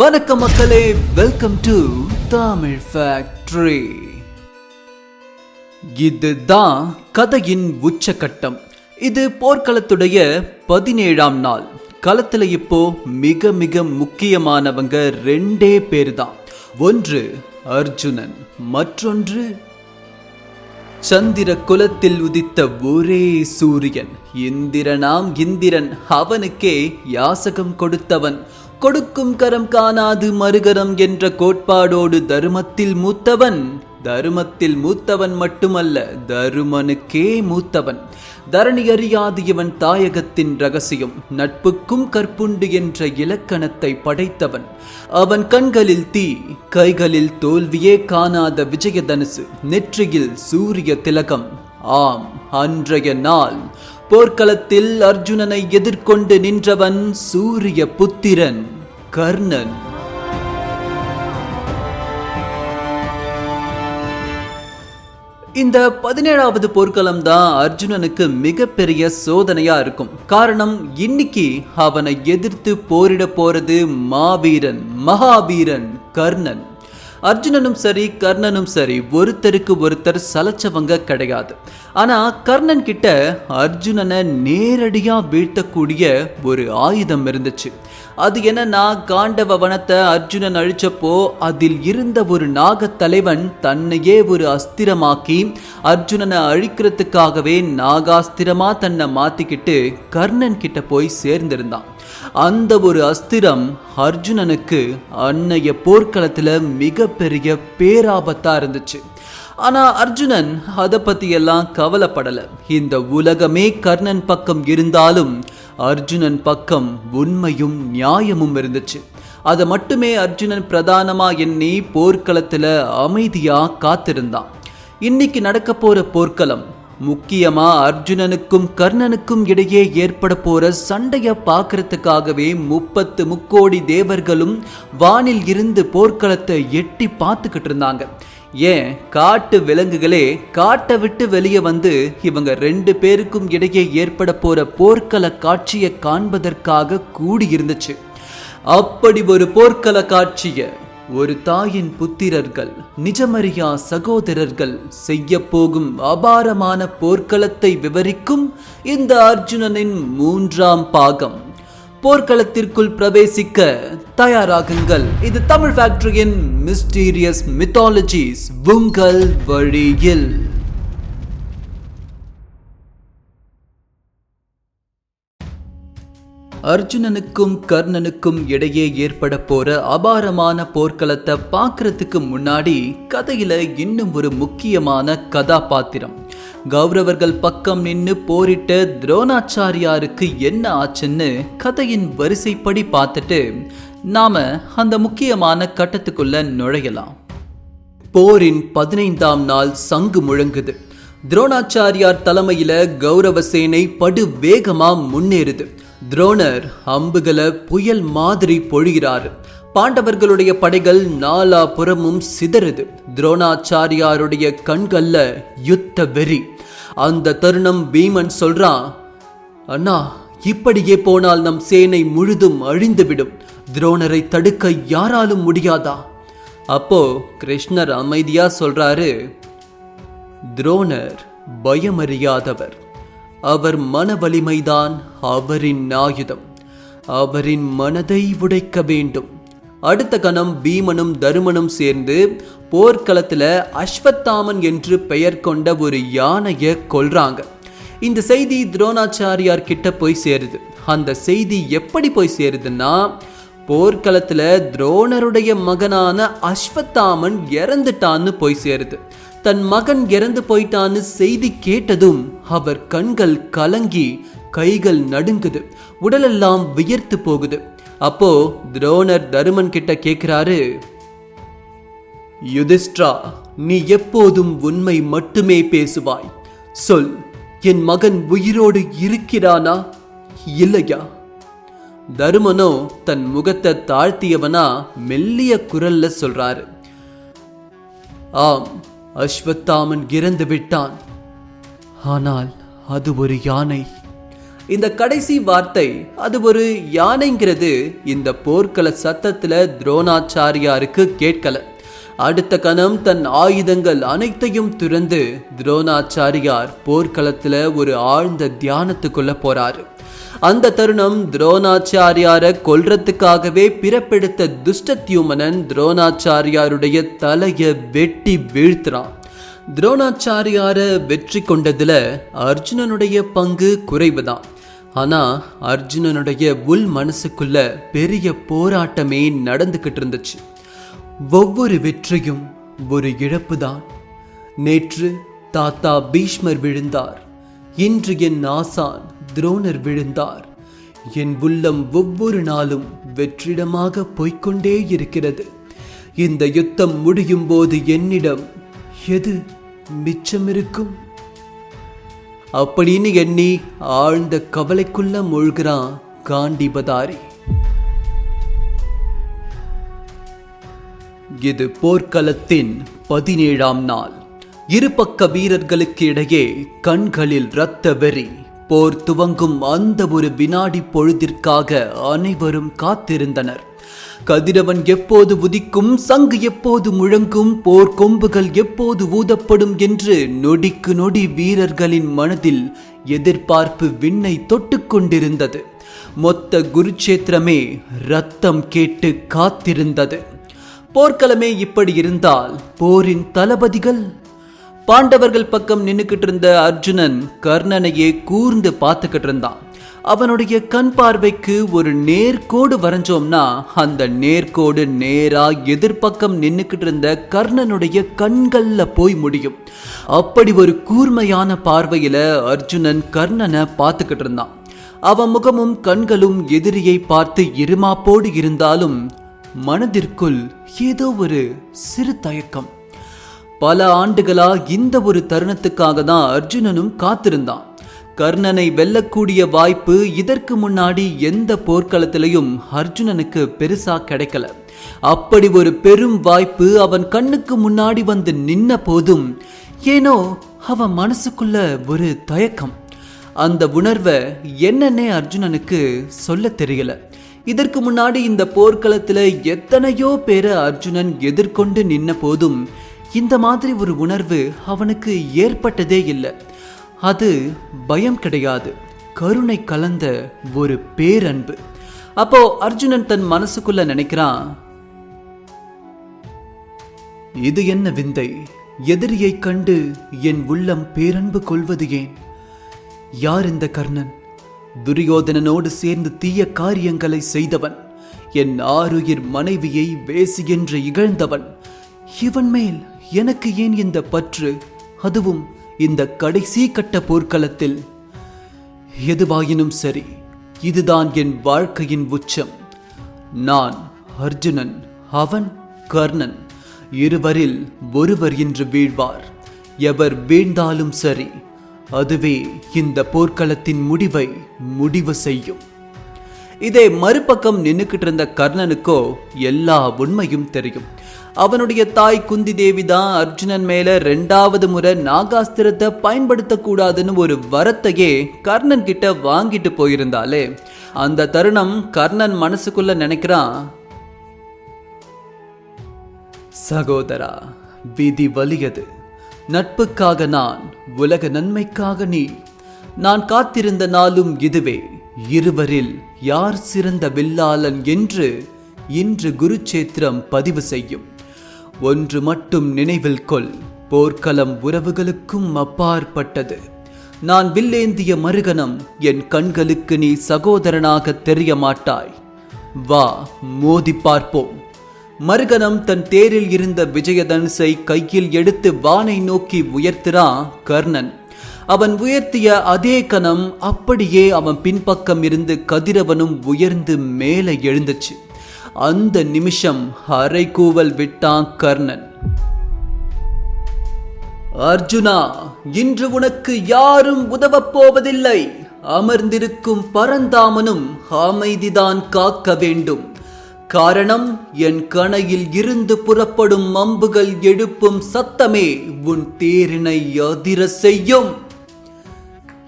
வணக்கம் மக்களே, welcome to Tamil factory. இதுதான் கதையின் உச்சகட்டம். இது போர்க்களத்துடைய 17ஆம் நாள். களத்துல இப்போ மிக மிக முக்கியமானவங்க ரெண்டே பேர் தான். ஒன்று அர்ஜுனன், மற்றொன்று சந்திர குலத்தில் உதித்த ஒரே சூரியன். இந்திரனாம் இந்திரன், அவனுக்கே யாசகம் கொடுத்தவன். கொடுக்கும் கரம் காணாது மறுகரம் என்ற கோட்பாடோடு தருமத்தில் மூத்தவன் மட்டுமல்ல, தருமனுக்கே மூத்தவன். தரணி அறியாது இவன் தாயகத்தின் ரகசியம், நட்புக்கும் கற்புண்டு என்ற இலக்கணத்தை படைத்தவன். அவன் கண்களில் தீ, கைகளில் தோல்வியே காணாத விஜயதனுசு, நெற்றியில் சூரிய திலகம். ஆம், அன்றைய நாள் போர்க்களத்தில் அர்ஜுனனை எதிர்கொண்டு நின்றவன் சூரிய புத்திரன் கர்ணன். இந்த 17வது போர்க்களம் தான் அர்ஜுனனுக்கு மிகப்பெரிய சோதனையா இருக்கும். காரணம், இன்னைக்கு அவனை எதிர்த்து போரிட போறது மாவீரன், மகாவீரன் கர்ணன். அர்ஜுனனும் சரி கர்ணனும் சரி ஒருத்தருக்கு ஒருத்தர் சலச்சவங்க கிடையாது. ஆனா கர்ணன் கிட்ட அர்ஜுனனை நேரடியா வீழ்த்தக்கூடிய ஒரு ஆயுதம் இருந்துச்சு. அது என்னன்னா, காண்டவ வனத்தை அர்ஜுனன் அழிச்சப்போ அதில் இருந்த ஒரு நாகத்தலைவன் தன்னையே ஒரு அஸ்திரமாக்கி அர்ஜுனனை அழிக்கிறதுக்காகவே நாகாஸ்திரமா தன்னை மாத்திக்கிட்டு கர்ணன் கிட்ட போய் சேர்ந்திருந்தான். அந்த ஒரு அஸ்திரம் அர்ஜுனனுக்கு அன்னைய போர்க்களத்துல மிகப்பெரிய பேராபத்தா இருந்துச்சு. ஆனா அர்ஜுனன் அதை பத்தி எல்லாம் கவலைப்படல. இந்த உலகமே கர்ணன் பக்கம் இருந்தாலும் அர்ஜுனன் பக்கம் உண்மையும் நியாயமும் இருந்துச்சு. அதை மட்டுமே அர்ஜுனன் பிரதானமா எண்ணி போர்க்களத்துல அமைதியா காத்திருந்தான். இன்னைக்கு நடக்க போற போர்க்களம் முக்கியமா அர்ஜுனனுக்கும் கர்ணனுக்கும் இடையே ஏற்பட போற சண்டைய பார்க்கறதுக்காகவே 30 முக்கோடி தேவர்களும் வானில் இருந்து போர்க்களத்தை எட்டி பார்த்துக்கிட்டு இருந்தாங்க. ஏன், காட்டு விலங்குகளே காட்டை விட்டு வெளியே வந்து இவங்க 2 பேருக்கும் இடையே ஏற்பட போற போர்க்கள காட்சியை காண்பதற்காக கூடியிருந்துச்சு. அப்படி ஒரு போர்க்கள காட்சிய ஒரு தாயின் புத்திரர்கள், நிஜமறியா சகோதரர்கள் செய்ய போகும் அபாரமான போர்க்களத்தை விவரிக்கும் இந்த அர்ஜுனனின் 3ஆம் பாகம். போர்க்களத்திற்குள் பிரவேசிக்க தயாராகுங்கள். இது தமிழ் ஃபேக்டரியின் மிஸ்டீரியஸ் மித்தாலஜிஸ் உங்கள் வழியில். அர்ஜுனனுக்கும் கர்ணனுக்கும் இடையே ஏற்பட போற அபாரமான போர்க்களத்தை பார்க்கறதுக்கு முன்னாடி கதையில இன்னும் ஒரு முக்கியமான கதாபாத்திரம். கௌரவர்கள் பக்கம் நின்று போரிட்ட துரோணாச்சாரியாருக்கு என்ன ஆச்சுன்னு கதையின் வரிசைப்படி பார்த்துட்டு நாம அந்த முக்கியமான கட்டத்துக்குள்ள நுழையலாம். போரின் 15ஆம் நாள் சங்கு முழங்குது. துரோணாச்சாரியார் தலைமையில கௌரவ சேனை படு வேகமா முன்னேறுது. துரோணர் அம்புகளை புயல் மாதிரி பொழிகிறாரு. பாண்டவர்களுடைய படைகள் நாலா புறமும் சிதறுது. துரோணாச்சாரியாருடைய கண்கள்ல யுத்த வெறி. அந்த தருணம் பீமன் சொல்றான், அண்ணா, இப்படியே போனால் நம் சேனை முழுதும் அழிந்துவிடும். துரோணரை தடுக்க யாராலும் முடியாதா? அப்போ கிருஷ்ணர் அமைதியா சொல்றாரு, துரோணர் பயமறியாதவர். அவர் மன வலிமைதான் அவரின் ஆயுதம். அவரின் மனதை உடைக்க வேண்டும். அடுத்த கணம் பீமனும் தருமனும் சேர்ந்து போர்க்களத்துல அஸ்வத்தாமன் என்று பெயர் கொண்ட ஒரு யானையை கொல்றாங்க. இந்த செய்தி துரோணாச்சாரியார் கிட்ட போய் சேருது. அந்த செய்தி எப்படி போய் சேருதுன்னா, போர்க்களத்துல துரோணருடைய மகனான அஸ்வத்தாமன் இறந்துட்டான்னு போய் சேருது. தன் மகன் இறந்து போயிட்டான்னு செய்தி கேட்டதும் அவர் கண்கள் கலங்கி கைகள் நடுங்குது, உடலெல்லாம் வியர்த்து போகுது. அப்போ துரோணர் தருமன் கிட்ட கேட்கிறாரு, யுதிஷ்டிரா, நீ எப்போதும் உண்மை மட்டுமே பேசுவாய். சொல், என் மகன் உயிரோடு இருக்கிறானா இல்லையா? தருமனோ தன் முகத்தை தாழ்த்தியவனா மெல்லிய குரல்ல சொல்றாரு, ஆம், அஸ்வத்தாமன் இறந்து விட்டான். ஆனால் அது ஒரு யானை. இந்த கடைசி வார்த்தை அது ஒரு யானைங்கிறது இந்த போர்க்கள சத்தத்துல துரோணாச்சாரியாருக்கு கேட்கல. அடுத்த கணம் தன் ஆயுதங்கள் அனைத்தையும் துறந்து துரோணாச்சாரியார் போர்க்களத்துல ஒரு ஆழ்ந்த தியானத்துக்குள்ள போறாரு. அந்த தருணம் துரோணாச்சாரியாரை கொல்றதுக்காகவே பிறப்பெடுத்த துஷ்டத்யுமனன் துரோணாச்சாரியாருடைய தலையை வெட்டி வீழ்த்துறான். துரோணாச்சாரியார வெற்றி கொண்டதுல அர்ஜுனனுடைய பங்கு குறைவுதான். ஆனா அர்ஜுனனுடைய உள் மனசுக்குள்ள பெரிய போராட்டமே நடந்துகிட்டு இருந்துச்சு. ஒவ்வொரு வெற்றியும் ஒரு இழப்பு தான். நேற்று தாத்தா பீஷ்மர் விழுந்தார், இன்று என் ஆசான் துரோணர் விழுந்தார். என் உள்ளம் ஒவ்வொரு நாளும் வெற்றிடமாக போய்கொண்டே இருக்கிறது. இந்த யுத்தம் முடியும் போது என்னிடம் எது மிச்சமிருக்கும் அப்படின்னு எண்ணி ஆழ்ந்த கவலைக்குள்ள மூழ்கிறான் காண்டிபதாரி. இது போர்க்களத்தின் 17ஆம் நாள். இருபக்க வீரர்களுக்கு இடையே கண்களில் இரத்த வெறி. போர் துவங்கும் அந்த ஒரு வினாடி பொழுதிற்காக அனைவரும் காத்திருந்தனர். கதிரவன் எப்போது உதிக்கும், சங்கு எப்போது முழங்கும், போர் கொம்புகள் எப்போது ஊதப்படும் என்று நொடிக்கு நொடி வீரர்களின் மனதில் எதிர்பார்ப்பு விண்ணை தொட்டு கொண்டிருந்தது. மொத்த குருட்சேத்திரமே ரத்தம் கேட்டு காத்திருந்தது. போர்க்களமே இப்படி இருந்தால் போரின் தளபதிகள்? பாண்டவர்கள் பக்கம் நின்னுக்கிட்டு இருந்த அர்ஜுனன் கர்ணனையே கூர்ந்து பார்த்துக்கிட்டு இருந்தான். அவனுடைய கண் பார்வைக்கு ஒரு நேர்கோடு வரைஞ்சோம்னா அந்த நேர்கோடு நேரா எதிர்பக்கம் நின்னுக்கிட்டு இருந்த கர்ணனுடைய கண்கள்ல போய் முடியும். அப்படி ஒரு கூர்மையான பார்வையில அர்ஜுனன் கர்ணனை பார்த்துக்கிட்டு இருந்தான். அவன் முகமும் கண்களும் எதிரியை பார்த்து இருமாப்போடு இருந்தாலும் மனதிற்குள் ஏதோ ஒரு சிறு தயக்கம். பல ஆண்டுகளா இந்த ஒரு தருணத்துக்காக தான் அர்ஜுனனும் காத்திருந்தான். கர்ணனை வெல்லக்கூடிய வாய்ப்பு இதற்கு முன்னாடி எந்த போர்க்களத்திலையும் அர்ஜுனனுக்கு பெருசா கிடைக்கல. அப்படி ஒரு பெரும் வாய்ப்பு அவன் கண்ணுக்கு முன்னாடி வந்து நின்ன போதும் ஏனோ அவன் மனசுக்குள்ள ஒரு தயக்கம். அந்த உணர்வை என்னன்னே அர்ஜுனனுக்கு சொல்ல தெரியல. இதற்கு முன்னாடி இந்த போர்க்களத்துல எத்தனையோ பேரை அர்ஜுனன் எதிர்கொண்டு நின்ன போதும் இந்த மாதிரி ஒரு உணர்வு அவனுக்கு ஏற்பட்டதே இல்லை. அது பயம் கிடையாது, கருணை கலந்த ஒரு பேரன்பு. அப்போ அர்ஜுனன் தன் மனசுக்குள்ள நினைக்கிறான், இது என்ன விந்தை? எதிரியை கண்டு என் உள்ளம் பேரன்பு கொள்வது ஏன்? யார் இந்த கர்ணன்? துரியோதனனோடு சேர்ந்து தீய காரியங்களை செய்தவன், என் ஆருயிர் மனைவியை வேசி என்று இகழ்ந்தவன். இவன் மேல் எனக்கு ஏன் இந்த பற்று, அதுவும் இந்த கடைசி கட்ட போர்க்களத்தில்? எதுவாயினும் சரி, இதுதான் என் வாழ்க்கையின் உச்சம். நான் அர்ஜுனன், அவன் கர்ணன். இருவரில் ஒருவர் இன்று வீழ்வார். எவர் வீழ்ந்தாலும் சரி, அதுவே இந்த போர்க்களத்தின் முடிவை முடிவு செய்யும். இதே மறுபக்கம் நின்னுக்கிட்டு இருந்த கர்ணனுக்கோ எல்லா உண்மையும் தெரியும். அவனுடைய தாய் குந்தி தேவி தான் அர்ஜுனன் மேல 2வது முறை நாகாஸ்திரத்தை பயன்படுத்தக்கூடாதுன்னு ஒரு வரத்தையே கர்ணன் கிட்ட வாங்கிட்டு போயிருந்தாலே. அந்த தருணம் கர்ணன் மனசுக்குள்ள நினைக்கிறான், சகோதரா, விதி வலியது. நட்புக்காக நான், உலக நன்மைக்காக நீ. நான் காத்திருந்த நாளும் இதுவே. இருவரில் யார் சிறந்த வில்லாளன் என்று இன்று குருச்சேத்திரம் பதிவு செய்யும். ஒன்று மட்டும் நினைவில் கொள், போர்க்களம் உறவுகளுக்கும் அப்பாற்பட்டது. நான் வில்லேந்திய மறுகணம் என் கண்களுக்கு நீ சகோதரனாக தெரிய மாட்டாய். வா, மோதி பார்ப்போம். மறுகணம் தன் தேரில் இருந்த விஜயதனுசை கையில் எடுத்து வானை நோக்கி உயர்த்தினான் கர்ணன். அவன் உயர்த்திய அதே கணம் அப்படியே அவன் பின்பக்கம் இருந்து கதிரவனும் உயர்ந்து மேலே எழுந்துச்சு. அந்த நிமிஷம் அரை கூவல் விட்டான் கர்ணன். அர்ஜுனா, இன்று உனக்கு யாரும் உதவப் போவதில்லை. அமர்ந்திருக்கும் பரந்தாமனும் அமைதிதான் காக்க வேண்டும். காரணம், என் கணையில் இருந்து புறப்படும் அம்புகள் எழுப்பும் சத்தமே உன் தேரினை அதிர செய்யும்.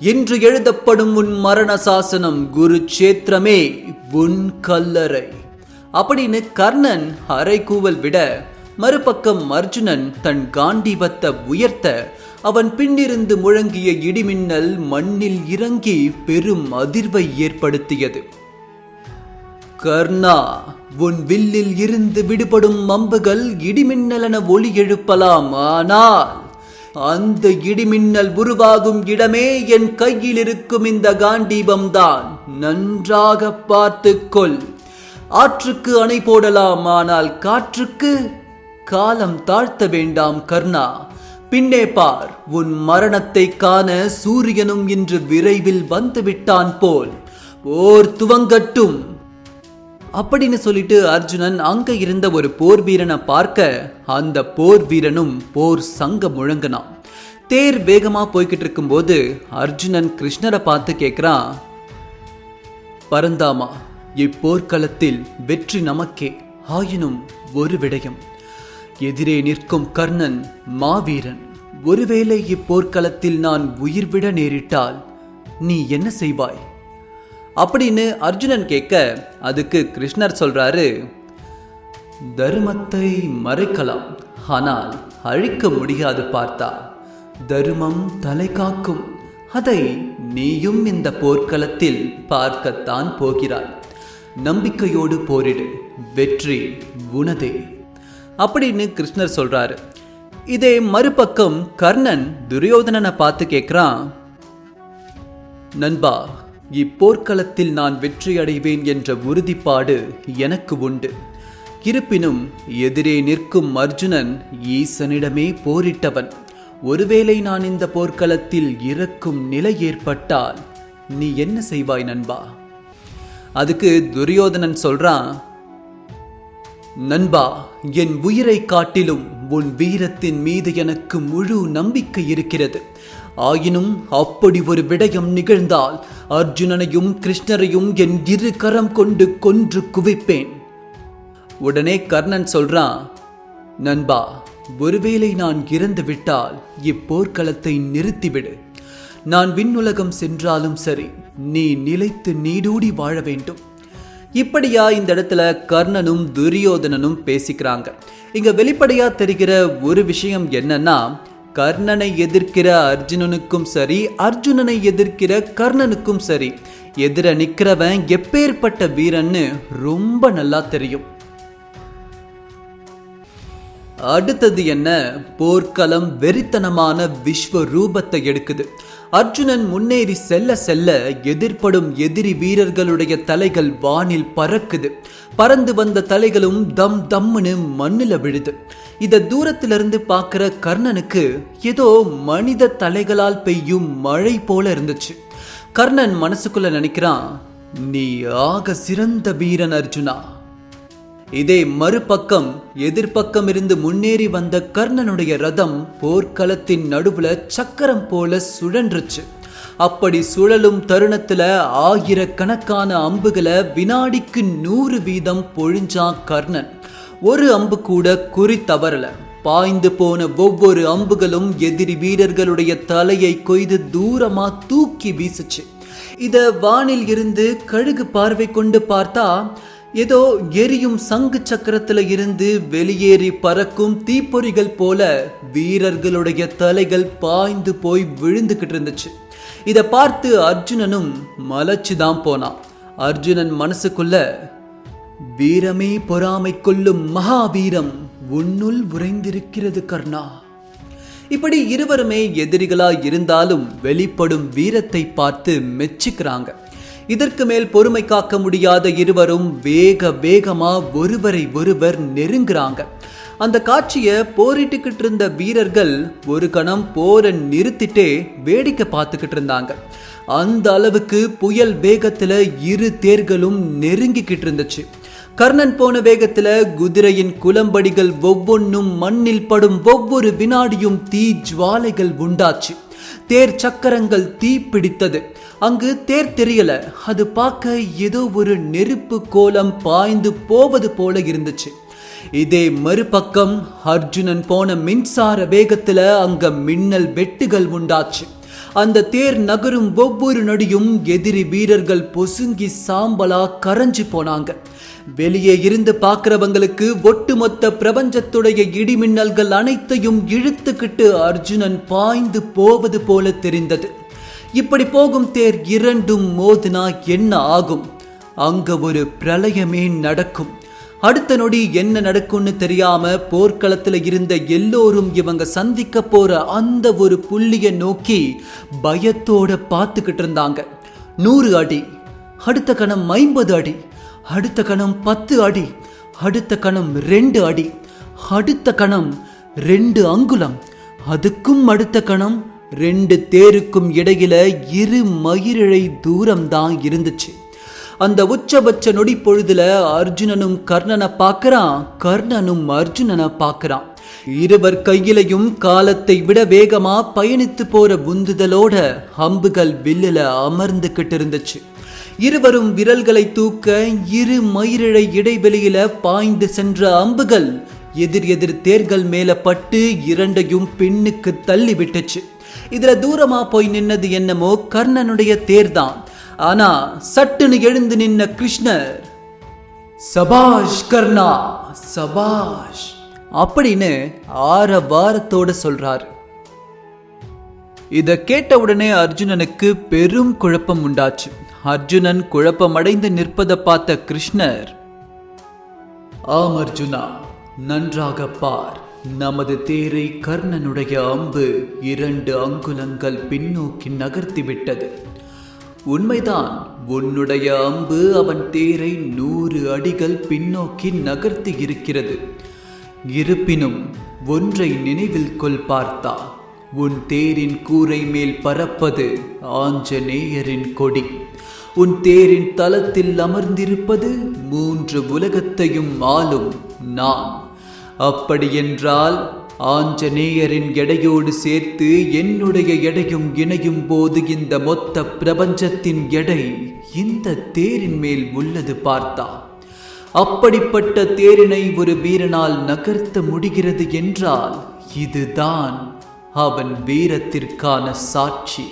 இன்று எழுதப்படும் உன் மரண சாசனம் குருச்சேத்திரமே உன் கல்லறை அப்படின்னு கர்ணன் அறைகூவல் விட, மறுபக்கம் அர்ஜுனன் தன் காண்டீபத்தை உயர்த்த அவன் பின்னிருந்து முழங்கிய இடிமின்னல் மண்ணில் இறங்கி பெரும் அதிர்வை ஏற்படுத்தியது. கர்ணா, உன் வில்லில் இருந்து விடுபடும் அம்புகள் இடிமின்னலென ஒலி எழுப்பலாம், ஆனால் அந்த இடிமின்னல் உருவாகும் இடமே என் கையில் இருக்கும் இந்த காண்டீபம் தான். நன்றாக பார்த்துக்கொள். ஆற்றுக்கு அணை போடலாம், ஆனால் காற்றுக்கு காலம் தாழ்த்த வேண்டாம் கர்ணா. பின்னே பார், உன் மரணத்தை காண சூரியனும் இன்று விரைவில் வந்துவிட்டான் போல். போர் துவங்கட்டும் அப்படின்னு சொல்லிட்டு அர்ஜுனன் அங்க இருந்த ஒரு போர் வீரனை பார்க்க, அந்த போர் வீரனும் போர் சங்க முழங்கினான். தேர் வேகமா போய்கிட்டு இருக்கும்போது அர்ஜுனன் கிருஷ்ணரை பார்த்து கேட்கிறான், பரந்தாமா, இப்போர்க்களத்தில் வெற்றி நமக்கே. ஆயினும் ஒரு விடயம், எதிரே நிற்கும் கர்ணன் மாவீரன். ஒருவேளை இப்போர்க்களத்தில் நான் உயிர் விட நேரிட்டால் நீ என்ன செய்வாய் அப்படின்னு அர்ஜுனன் கேட்க, அதுக்கு கிருஷ்ணர் சொல்றாரு, தர்மத்தை மறைக்கலாம், ஆனால் அழிக்க முடியாது பார்த்தா. தர்மம் தலை காக்கும். அதை நீயும் இந்த போர்க்களத்தில் பார்க்கத்தான் போகிறாய். நம்பிக்கையோடு போரிடு, வெற்றி உனதே அப்படின்னு கிருஷ்ணர் சொல்றாரு. இதே மறுபக்கம் கர்ணன் துரியோதனனை பார்த்து கேட்கிறான், நண்பா, இப்போர்க்களத்தில் நான் வெற்றி அடைவேன் என்ற உறுதிப்பாடு எனக்கு உண்டு. இருப்பினும் எதிரே நிற்கும் அர்ஜுனன் ஈசனிடமே போரிட்டவன். ஒருவேளை நான் இந்த போர்க்களத்தில் இறக்கும் நிலை ஏற்பட்டால் நீ என்ன செய்வாய் நண்பா? அதுக்கு துரியோதனன் சொல்றான், நண்பா, என் உயிரை காட்டிலும் உன் வீரத்தின் மீது எனக்கு முழு நம்பிக்கை இருக்கிறது. ஆயினும் அப்படி ஒரு விடயம் நிகழ்ந்தால் அர்ஜுனனையும் கிருஷ்ணரையும் என் இரு கரம் கொண்டு கொன்று குவிப்பேன். உடனே கர்ணன் சொல்றான், நண்பா, ஒருவேளை நான் இறந்து விட்டால் இப்போர்க்களத்தை நிறுத்திவிடு. நான் விண்ணுலகம் சென்றாலும் சரி, நீ நிலைத்து நீடூடி வாழ வேண்டும். இப்படியா இந்த இடத்துல கர்ணனும் துரியோதனனும் பேசிக்கிறாங்க. இங்க வெளிப்படையா தெரிகிற ஒரு விஷயம் என்னன்னா, கர்ணனை எதிர்க்கிற அர்ஜுனனுக்கும் சரி, அர்ஜுனனை எதிர்க்கிற கர்ணனுக்கும் சரி, எதிர நிக்கிறவன் எப்பேற்பட்ட வீரன்னு ரொம்ப நல்லா தெரியும். அடுத்தது என்ன, போர்க்களம் வெறித்தனமான விஸ்வரூபத்தை எடுக்குது. அர்ஜுனன் முன்னேறி செல்ல செல்ல எதிர்ப்படும் எதிரி வீரர்களுடைய தலைகள் வானில் பறக்குது. பறந்து வந்த தலைகளும் தம் தம்முன்னு மண்ணில விழுது. இத தூரத்திலிருந்து பார்க்கிற கர்ணனுக்கு ஏதோ மனித தலைகளால் பெய்யும் மழை போல இருந்துச்சு. கர்ணன் மனசுக்குள்ள நினைக்கிறான், நீ ஆக சிறந்த வீரன் அர்ஜுனா. இதே மறுபக்கம் எதிர்பக்கம் இருந்து முன்னேறி வந்த கர்ணனுடைய ரதம் போர்க்களத்தின் நடுவுல சக்கரம் போல சுழன்றுச்சு. அப்படி சுழலும் தருணத்துல ஆயிரக்கணக்கான அம்புகளை வினாடிக்கு 100 வீதம் பொழிஞ்சான் கர்ணன். ஒரு அம்பு கூட குறி தவறல. பாய்ந்து போன ஒவ்வொரு அம்புகளும் எதிரி வீரர்களுடைய தலையை கொய்து தூரமா தூக்கி வீசுச்சு. இத வானில் இருந்து கழுகு பார்வை கொண்டு பார்த்தா ஏதோ எரியும் சங்கு சக்கரத்துல இருந்து வெளியேறி பறக்கும் தீப்பொறிகள் போல வீரர்களுடைய தலைகள் பாய்ந்து போய் விழுந்துகிட்டு இருந்துச்சு. இத பார்த்து அர்ஜுனனும் மலைச்சுதான் போனான். அர்ஜுனன் மனசுக்குள்ள, வீரமே பொறாமை கொள்ளும் மகாவீரம் உன்னுள் உறைந்திருக்கிறது கர்ணா. இப்படி இருவருமே எதிரிகளா இருந்தாலும் வெளிப்படும் வீரத்தை பார்த்து மெச்சுக்கிறாங்க. இதற்கு மேல் பொறுமை காக்க முடியாத இருவரும் வேக வேகமா ஒருவரை ஒருவர் நெருங்குறாங்க. அந்த காட்சியை போரிட்டுக்கிட்டு இருந்த வீரர்கள் ஒரு கணம் போரை நிறுத்திட்டே வேடிக்கை பார்த்துக்கிட்டு இருந்தாங்க. அந்த அளவுக்கு புயல் வேகத்துல இரு தேர்களும் நெருங்கிக்கிட்டு இருந்துச்சு. கர்ணன் போன வேகத்துல குதிரையின் குளம்படிகள் ஒவ்வொன்றும் மண்ணில் படும் ஒவ்வொரு வினாடியும் தீ ஜுவாலைகள் உண்டாச்சு. தேர் சக்கரங்கள் தீ பிடித்தது. அங்கு தேர் தெரியல, அது பார்க்க ஏதோ ஒரு நெருப்பு கோலம் பாய்ந்து போவது போல இருந்துச்சு. இதே மறுபக்கம் அர்ஜுனன் போன மின்சார வேகத்துல அங்க மின்னல் வெட்டுகள் உண்டாச்சு. அந்த தேர் நகரும் ஒவ்வொரு நொடியும் எதிரி வீரர்கள் பொசுங்கி சாம்பலா கரைஞ்சு போனாங்க. வெளியே இருந்து பார்க்கிறவங்களுக்கு ஒட்டுமொத்த பிரபஞ்சத்துடைய இடிமின்னல்கள் அனைத்தையும் இழுத்துக்கிட்டு அர்ஜுனன் பாய்ந்து போவது போல தெரிந்தது. இப்படி போகும் தேர் இரண்டும் மோதினா என்ன ஆகும்? அங்க ஒரு பிரளயமே நடக்கும். அடுத்த நொடி என்ன நடக்கும்னு தெரியாம போர்க்களத்துல இருந்த எல்லோரும் இவங்க சந்திக்க போற அந்த ஒரு புள்ளிய நோக்கி பயத்தோட பார்த்துக்கிட்டு இருந்தாங்க. 100 அடி, அடுத்த கணம் 50 அடி, அடுத்த கணம் 10 அடி, அடுத்த கணம் 2 அடி, அடுத்த கணம் 2 அங்குலம், அதுக்கும் அடுத்த கணம் 2 தேருக்கும் இடையில 2 மயிரிழை தூரம் தான் இருந்துச்சு. அந்த உச்சபட்ச நொடி பொழுதுல அர்ஜுனனும் கர்ணனை பார்க்கறான், கர்ணனும் அர்ஜுனனை பார்க்கறான். இருவர் கையிலையும் காலத்தை விட வேகமா பயணித்து போற உந்துதலோட அம்புகள் வில்லுல அமர்ந்துகிட்டு இருந்துச்சு. இருவரும் விரல்களை தூக்க 2 மயிரிழை இடைவெளியில பாய்ந்து சென்ற அம்புகள் எதிர் எதிர் தேர்கள் மேல பட்டு இரண்டையும் பின்னுக்கு தள்ளி விட்டுச்சு. இதுல தூரமா போய் நின்னது என்னமோ கர்ணனுடைய தேர்தான். ஆனா சட்டுன்னு எழுந்து நின்ன கிருஷ்ணர், சபாஷ் கர்ணா, சபாஷ் அப்படின்னு ஆரவாரத்தோட சொல்றாரு. இத கேட்ட உடனே அர்ஜுனனுக்கு பெரும் குழப்பம் உண்டாச்சு. அர்ஜுனன் குழப்பமடைந்து நிற்பதை பார்த்த கிருஷ்ணர், ஆம் அர்ஜுனா, நன்றாக பார். நமது தேரை கர்ணனுடைய அம்பு 2 அங்குலங்கள் பின்னோக்கி நகர்த்தி விட்டது. உண்மைதான், உன்னுடைய அம்பு அவன் தேரை 100 அடிகள் பின்னோக்கி நகர்த்தி இருக்கிறது. இருப்பினும் ஒன்றை நினைவில் கொள் பார்த்தா, உன் தேரின் கூரை மேல் பறப்பது ஆஞ்சநேயரின் கொடி. உன் தேரின் தலத்தில் அமர்ந்திருப்பது 3 உலகத்தையும் ஆளும் நான். அப்படியென்றால் ஆஞ்சநேயரின் எடையோடு சேர்த்து என்னுடைய எடையும் இணையும் போது இந்த மொத்த பிரபஞ்சத்தின் எடை இந்த தேரின் மேல் உள்ளது பார்த்தா. அப்படிப்பட்ட தேரினை ஒரு வீரனால் நகர்த்த முடிகிறது என்றால் இதுதான் அவன் வீரத்திற்கான சாட்சி.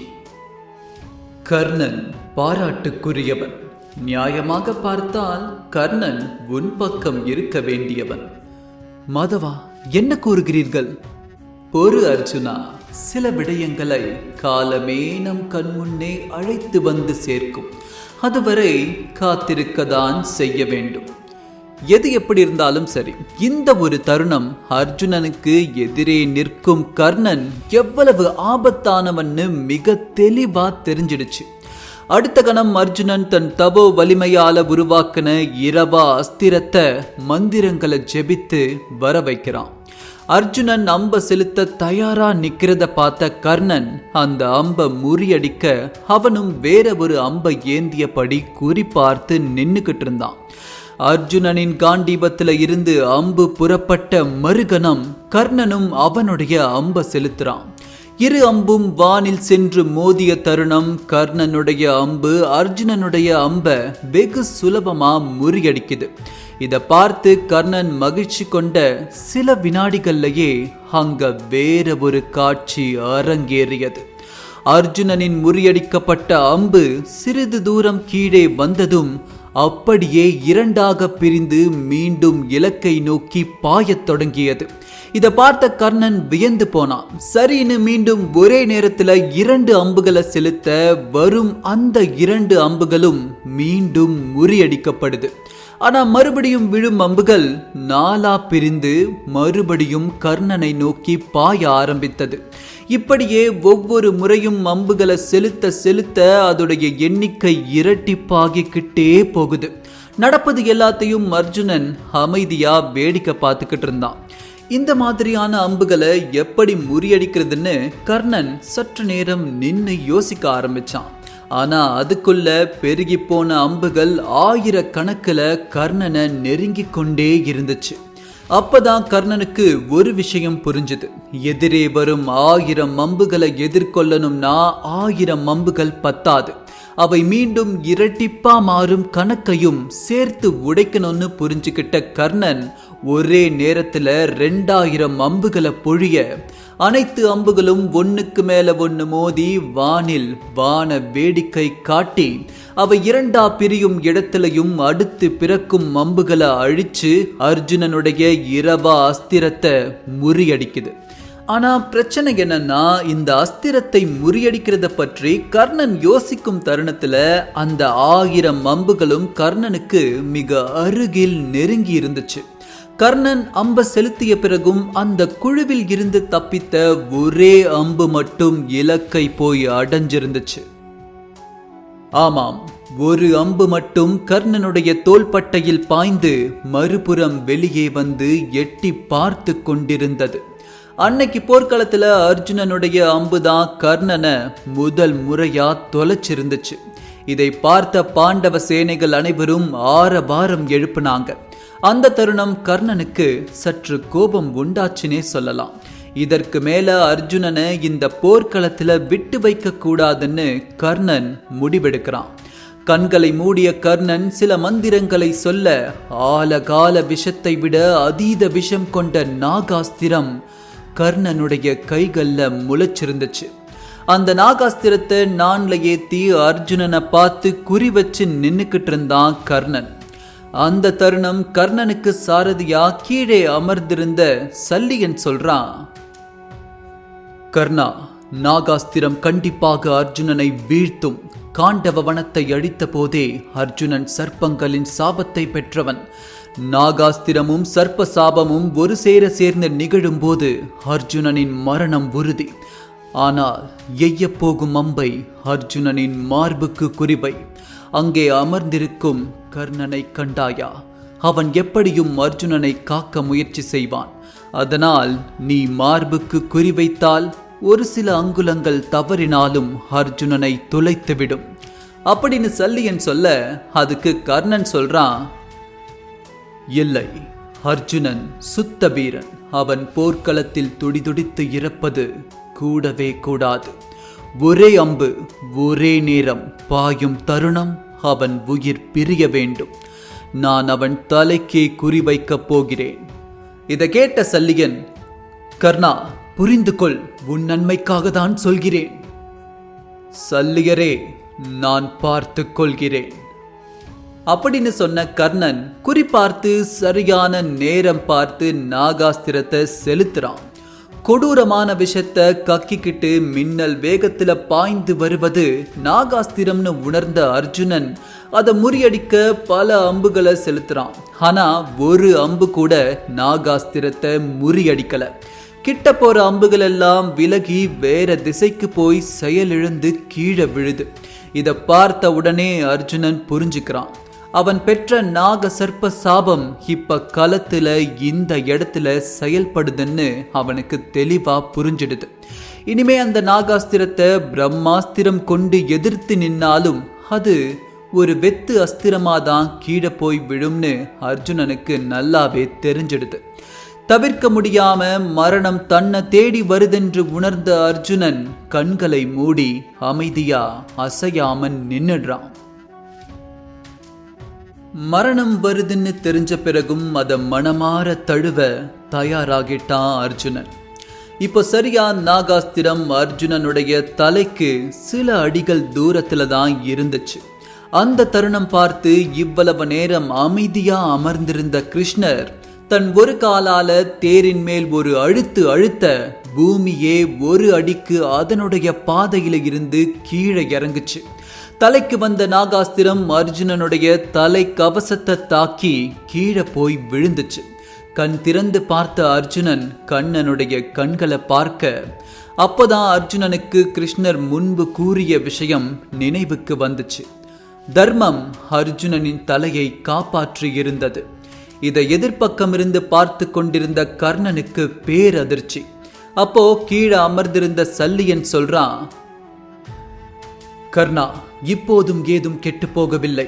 கர்ணன் பாராட்டுக்குரியவன். நியாயமாக பார்த்தால் கர்ணன் உன் பக்கம் இருக்க வேண்டியவன். மாதவா, என்ன கூறுகிறீர்கள்? பொறு அர்ஜுனா, சில விடயங்களை காலமே நம் கண்முன்னே அழைத்து வந்து சேர்க்கும். அதுவரை காத்திருக்கத்தான் செய்ய வேண்டும். எது எப்படி இருந்தாலும் சரி, இந்த ஒரு தருணம் அர்ஜுனனுக்கு எதிரே நிற்கும் கர்ணன் எவ்வளவு ஆபத்தானவன்னு மிக தெளிவா தெரிஞ்சிடுச்சு. அடுத்த கணம் அர்ஜுனன் தன் தபோ வலிமையால உருவாக்கின இரவா அஸ்திரத்தை மந்திரங்களை ஜெபித்து வர வைக்கிறான். அர்ஜுனன் அம்ப செலுத்த தயாரா நிக்கிறத பார்த்த கர்ணன் அந்த அம்ப முறியடிக்க அவனும் வேற ஒரு அம்பை ஏந்தியபடி குறி பார்த்து நின்னுகிட்டு இருந்தான். அர்ஜுனனின் காண்டீபத்துல இருந்து அம்பு புறப்பட்ட மறுகணம் கர்ணனும் அவனுடைய அம்ப செலுத்துறான். 2 அம்பும் வானில் சென்று மோதிய தருணம் கர்ணனுடைய அம்பு அர்ஜுனனுடைய அம்ப வெகு சுலபமா முறியடிக்குது. இதை பார்த்து கர்ணன் மகிழ்ச்சி கொண்ட சில வினாடிகள்லயே அங்க வேற ஒரு காட்சி அரங்கேறியது. அர்ஜுனனின் முறியடிக்கப்பட்ட அம்பு சிறிது தூரம் கீழே வந்ததும் அப்படியே 2ஆக பிரிந்து மீண்டும் இலக்கை நோக்கி பாயத் தொடங்கியது. இதை பார்த்த கர்ணன் வியந்து போனான். சரின்னு மீண்டும் ஒரே நேரத்துல 2 அம்புகளை செலுத்த வரும் அந்த 2 அம்புகளும் மீண்டும் முறியடிக்கப்படுது. ஆனா மறுபடியும் விழும் அம்புகள் 4ஆ பிரிந்து மறுபடியும் கர்ணனை நோக்கி பாய ஆரம்பித்தது. இப்படியே ஒவ்வொரு முறையும் அம்புகளை செலுத்த செலுத்த அதோடைய எண்ணிக்கை இரட்டிப்பாகிக்கிட்டே போகுது. நடப்பது எல்லாத்தையும் அர்ஜுனன் அமைதியா வேடிக்கை பார்த்துக்கிட்டு இருந்தான். இந்த மாதிரியான அம்புகளை எப்படி முறியடிக்கிறதுன்னு கர்ணன் சற்று நேரம் நின்று யோசிக்க ஆரம்பிச்சான். ஆனா அதுக்குள்ள பெருகி போன அம்புகள் 1000 கணக்குல கர்ணனை நெருங்கி கொண்டே இருந்துச்சு. அப்பதான் கர்ணனுக்கு ஒரு விஷயம் புரிஞ்சுது. எதிரே வரும் 1000 அம்புகளை எதிர்கொள்ளணும்னா 1000 அம்புகள் பத்தாது. அவை மீண்டும் இரட்டிப்பா மாறும் கணக்கையும் சேர்த்து உடைக்கணும்னு புரிஞ்சுக்கிட்ட கர்ணன் ஒரே நேரத்துல 2000 அம்புகளை பொழிய அனைத்து அம்புகளும் ஒன்னுக்கு மேல ஒன்னு மோதி வானில் வான வேடிக்கை காட்டி அவை இரண்டா பிரியும் இடத்திலையும் அடுத்து பிறக்கும் அம்புகளை அழிச்சு அர்ஜுனனுடைய இரவா அஸ்திரத்தை முறியடிக்குது. ஆனா பிரச்சனை என்னன்னா, இந்த அஸ்திரத்தை முறியடிக்கிறத பற்றி கர்ணன் யோசிக்கும் தருணத்துல அந்த 1000 அம்புகளும் கர்ணனுக்கு மிக அருகில் நெருங்கி இருந்துச்சு. கர்ணன் அம்ப செலுத்திய பிறகும் அந்த குழுவில் இருந்து தப்பித்த ஒரே அம்பு மட்டும் இலக்கை போய் அடைஞ்சிருந்துச்சு. ஆமாம், ஒரு அம்பு மட்டும் கர்ணனுடைய தோள்பட்டையில் பாய்ந்து மறுபுறம் வெளியே வந்து எட்டி பார்த்து கொண்டிருந்தது. அன்னைக்கு போர்க்களத்துல அர்ஜுனனுடைய அம்புதான் கர்ணனை முதல் முறையா தொலைச்சிருந்துச்சு. இதை பார்த்த பாண்டவ சேனைகள் அனைவரும் ஆரவாரம் எழுப்பினாங்க. அந்த தருணம் கர்ணனுக்கு சற்று கோபம் உண்டாச்சுனே சொல்லலாம். இதற்கு மேல அர்ஜுனனை இந்த போர்க்களத்துல விட்டு வைக்க கூடாதுன்னு கர்ணன் முடிவெடுக்கிறான். கண்களை மூடிய கர்ணன் சில மந்திரங்களை சொல்ல ஆலகால விஷத்தை விட அதீத விஷம் கொண்ட நாகாஸ்திரம் கர்ணனுடைய கைகள்ல முளைச்சிருந்துச்சு. அந்த நாகாஸ்திரத்தை நான்ல ஏத்தி அர்ஜுனனை பார்த்து குறி வச்சு நின்னுக்கிட்டு இருந்தான் கர்ணன். அந்த தருணம் கர்ணனுக்கு சாரதியா கீழே அமர்ந்திருந்த சல்லியன் சொல்றான், கர்ணா, நாகாஸ்திரம் கண்டிப்பாக அர்ஜுனனை வீழ்த்தும். காண்டவ வனத்தை அழித்த போதே அர்ஜுனன் சர்ப்பங்களின் சாபத்தை பெற்றவன். நாகாஸ்திரமும் சர்ப்ப சாபமும் ஒரு சேர சேர்ந்து நிகழும் போது அர்ஜுனனின் மரணம் உறுதி. ஆனால் எய்யப்போகும் அம்பை அர்ஜுனனின் மார்புக்கு குறிவை. அங்கே அமர்ந்திருக்கும் கர்ணனை கண்டாயா? அவன் எப்படியும் அர்ஜுனனை காக்க முயற்சி செய்வான். அதனால் நீ மார்புக்கு குறிவைத்தால் ஒரு சில அங்குலங்கள் தவறினாலும் அர்ஜுனனை துளைத்துவிடும் அப்படின்னு சல்லியன் சொல்ல, அதுக்கு கர்ணன் சொல்றான், இல்லை, அர்ஜுனன் சுத்த வீரன். அவன் போர்க்களத்தில் துடிதுடித்து இறப்பது கூடவே கூடாது. ஒரே அம்பு ஒரே நேரம் பாயும் தருணம் அவன் உயிர் பிரிய வேண்டும். நான் அவன் தலைக்கே குறிவைக்கப் போகிறேன். இதை கேட்ட சல்லியன், கர்ணா, புரிந்து கொள், உன் நன்மைக்காக தான் சொல்கிறேன். சல்லியரே, நான் பார்த்து கொள்கிறேன் அப்படின்னு சொன்ன கர்ணன் குறிப்பார்த்து சரியான நேரம் பார்த்து நாகாஸ்திரத்தை செலுத்துறான். கொடூரமான விஷத்தை கக்கிக்கிட்டு மின்னல் வேகத்துல பாய்ந்து வருவது நாகாஸ்திரம்னு உணர்ந்த அர்ஜுனன் அதை முறியடிக்க பல அம்புகளை செலுத்துறான். ஆனா ஒரு அம்பு கூட நாகாஸ்திரத்தை முறியடிக்கல. கிட்ட போற அம்புகள் எல்லாம் விலகி வேற திசைக்கு போய் செயலிழந்து கீழே விழுது. இதை பார்த்த உடனே அர்ஜுனன் புரிஞ்சுக்கிறான், அவன் பெற்ற நாக சர்ப்ப சாபம் இப்ப களத்துல இந்த இடத்துல செயல்படுதுன்னு அவனுக்கு தெளிவா புரிஞ்சிடுது. இனிமே அந்த நாகாஸ்திரத்தை பிரம்மாஸ்திரம் கொண்டு எதிர்த்து நின்னாலும் அது ஒரு வெத்து அஸ்திரமாதான் கீழே போய் விழும்னு அர்ஜுனனுக்கு நல்லாவே தெரிஞ்சிடுது. தவிர்க்க முடியாம மரணம் தன்னை தேடி வருதென்று உணர்ந்த அர்ஜுனன் கண்களை மூடி அமைதியா அசையாமன் நின்னுடுறான். மரணம் வருதுன்னு தெரிஞ்ச பிறகும் அதை மனமாற தழுவ தயாராகிட்டான் அர்ஜுனன். இப்போ சரியா நாகாஸ்திரம் அர்ஜுனனுடைய தலைக்கு சில அடிகள் தூரத்துல தான் இருந்துச்சு. அந்த தருணம் பார்த்து இவ்வளவு நேரம் அமைதியா அமர்ந்திருந்த கிருஷ்ணர் தன் ஒரு காலால தேரின் மேல் ஒரு அழுத்து அழுத்த பூமியே ஒரு அடிக்கு அதனுடைய பாதையில இருந்து கீழே இறங்குச்சு. தலைக்கு வந்த நாகாஸ்திரம் அர்ஜுனனுடைய தலை கவசத்தை தாக்கி கீழே போய் விழுந்துச்சு. கண் திறந்து பார்த்த அர்ஜுனன் கண்ணனுடைய கண்களை பார்க்க அப்பதான் அர்ஜுனனுக்கு கிருஷ்ணர் முன்பு கூறிய விஷயம் நினைவுக்கு வந்துச்சு. தர்மம் அர்ஜுனனின் தலையை காப்பாற்றி இருந்தது. இதை எதிர்பக்கம் இருந்து பார்த்து கொண்டிருந்த கர்ணனுக்கு பேரதிர்ச்சி. அப்போ கீழே அமர்ந்திருந்த சல்லியன் சொல்றான், கர்ணா, இப்போதும் ஏதும் கெட்டு போகவில்லை.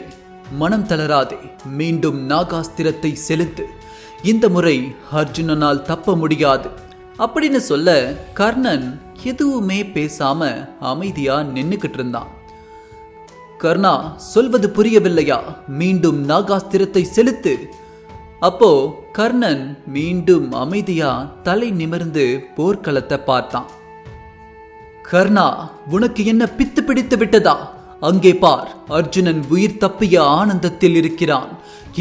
மனம் தளராதே, மீண்டும் நாகாஸ்திரத்தை செலுத்து. இந்த முறை அர்ஜுனனால் தப்ப முடியாது அப்படின்னு சொல்ல கர்ணன் எதுவுமே பேசாம அமைதியா நின்னுக்கிட்டு இருந்தான். கர்ணா, சொல்வது புரியவில்லையா? மீண்டும் நாகாஸ்திரத்தை செலுத்து அப்போ கர்ணன் மீண்டும் அமைதியா தலை நிமிர்ந்து போர்க்களத்தை பார்த்தான். கர்ணா, உனக்கு என்ன பித்து பிடித்து விட்டதா? அங்கே பார், அர்ஜுனன் உயிர் தப்பிய ஆனந்தத்தில் இருக்கிறான்.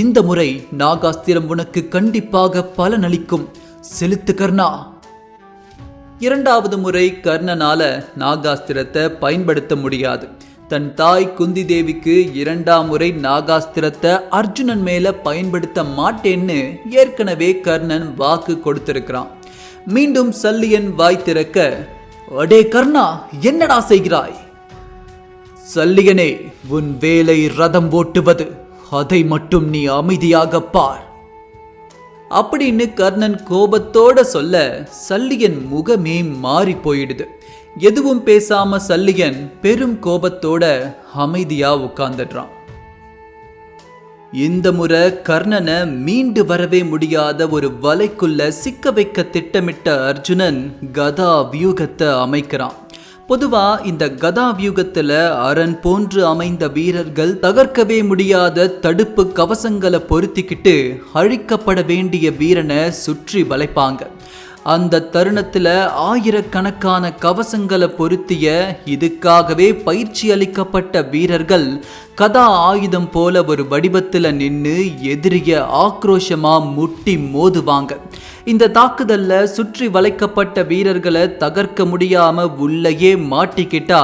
இந்த முறை நாகாஸ்திரம் உனக்கு கண்டிப்பாக பலனளிக்கும். செலுத்து கர்ணா. இரண்டாவது முறை கர்ணனால நாகாஸ்திரத்தை பயன்படுத்த முடியாது. தன் தாய் குந்தி தேவிக்கு இரண்டாம் முறை நாகாஸ்திரத்தை அர்ஜுனன் மேல பயன்படுத்த மாட்டேன்னு ஏற்கனவே கர்ணன் வாக்கு கொடுத்திருக்கிறான். மீண்டும் சல்லியன் வாய் திறக்க, அடே கர்ணா, என்னடா செய்கிறாய்? சல்லியனே, உன் வேலை ரதம் ஓட்டுவது, அதை மட்டும் நீ அமைதியாக பார் அப்படின்னு கர்ணன் கோபத்தோட சொல்ல சல்லியன் முகமே மாறி போயிடுது. எதுவும் பேசாம சல்லியன் பெரும் கோபத்தோட அமைதியா உட்கார்ந்துடுறான். இந்த முறை கர்ணனை மீண்டு வரவே முடியாத ஒரு வலைக்குள்ள சிக்க வைக்க திட்டமிட்ட அர்ஜுனன் கதா வியூகத்தை அமைக்கிறான். பொதுவா இந்த கதா வியூகத்துல அரண் போன்று அமைந்த வீரர்கள் தகர்க்கவே முடியாத தடுப்பு கவசங்களை பொருத்திக்கிட்டு அழிக்கப்பட வேண்டிய வீரனை சுற்றி வளைப்பாங்க. அந்த தருணத்துல ஆயிரக்கணக்கான கவசங்களை பொருத்திய இதுக்காகவே பயிற்சி அளிக்கப்பட்ட வீரர்கள் கதா ஆயுதம் போல ஒரு வடிவத்துல நின்று எதிரிய ஆக்ரோஷமா முட்டி மோதுவாங்க. இந்த தாக்குதல்ல சுற்றி வளைக்கப்பட்ட வீரர்களை தகர்க்க முடியாம உள்ளேயே மாட்டிக்கிட்டா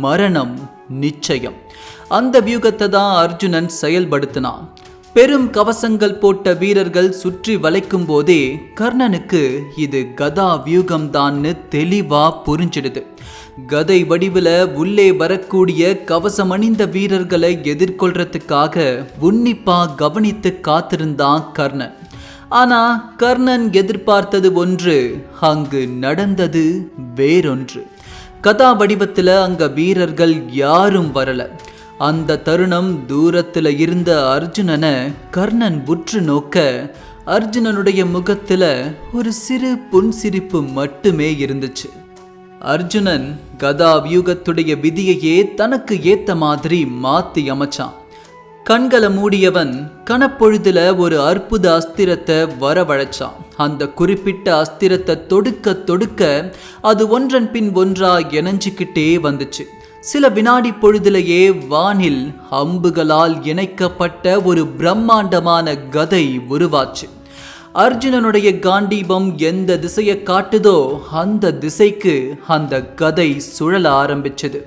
மரணம் நிச்சயம். அந்த வியூகத்தை தான் அர்ஜுனன் செயல்படுத்தினான். பெரும் கவசங்கள் போட்ட வீரர்கள் சுற்றி வளைக்கும் போதே கர்ணனுக்கு இது கதா வியூகம் தான்னு தெளிவா புரிஞ்சிடுது. கதை வடிவுல உள்ளே வரக்கூடிய கவசம் அணிந்த வீரர்களை எதிர்கொள்றதுக்காக உன்னிப்பா கவனித்து காத்திருந்தான் கர்ணன். ஆனா கர்ணன் எதிர்பார்த்தது ஒன்று, அங்கு நடந்தது வேறொன்று. கதா வடிவத்துல அங்க வீரர்கள் யாரும் வரல. அந்த தருணம் தூரத்துல இருந்த அர்ஜுனனை கர்ணன் உற்று நோக்க அர்ஜுனனுடைய முகத்துல ஒரு சிறு புன்சிரிப்பு மட்டுமே இருந்துச்சு. அர்ஜுனன் கதா வியூகத்துடைய விதியையே தனக்கு ஏத்த மாதிரி மாத்தி அமைச்சான். கண்களை மூடியவன் கனப்பொழுதுல ஒரு அற்புத அஸ்திரத்தை வரவழைச்சான். அந்த குறிப்பிட்ட அஸ்திரத்தை தொடுக்க தொடுக்க அது ஒன்றன் பின் ஒன்றா இணைஞ்சிக்கிட்டே வந்துச்சு. சில வினாடி பொழுதிலேயே வானில் அம்புகளால் இணைக்கப்பட்ட ஒரு பிரம்மாண்டமான கதை உருவாச்சு. அர்ஜுனனுடைய காண்டீபம் எந்த திசையை காட்டுதோ அந்த திசைக்கு அந்த கதை சுழல ஆரம்பிச்சது.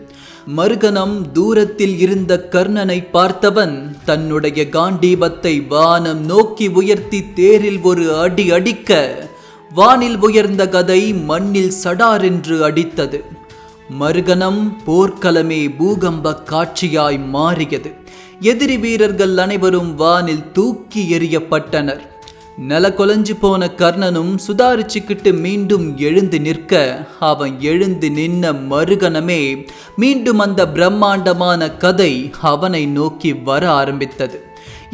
மறுகணம் தூரத்தில் இருந்த கர்ணனை பார்த்தவன் தன்னுடைய காண்டீபத்தை வானம் நோக்கி உயர்த்தி தேரில் ஒரு அடி அடிக்க வானில் உயர்ந்த கதை மண்ணில் சடார் என்று அடித்தது. மறுகணம் போர்க்களமே பூகம்ப காட்சியாய் மாறியது. எதிரி வீரர்கள் அனைவரும் வானில் தூக்கி எறியப்பட்டனர். நல கொலைஞ்சு போன கர்ணனும் சுதாரிச்சுக்கிட்டு மீண்டும் எழுந்து நிற்க, அவன் எழுந்து நின்ன மறுகணமே மீண்டும் அந்த பிரம்மாண்டமான கதை அவனை நோக்கி வர ஆரம்பித்தது.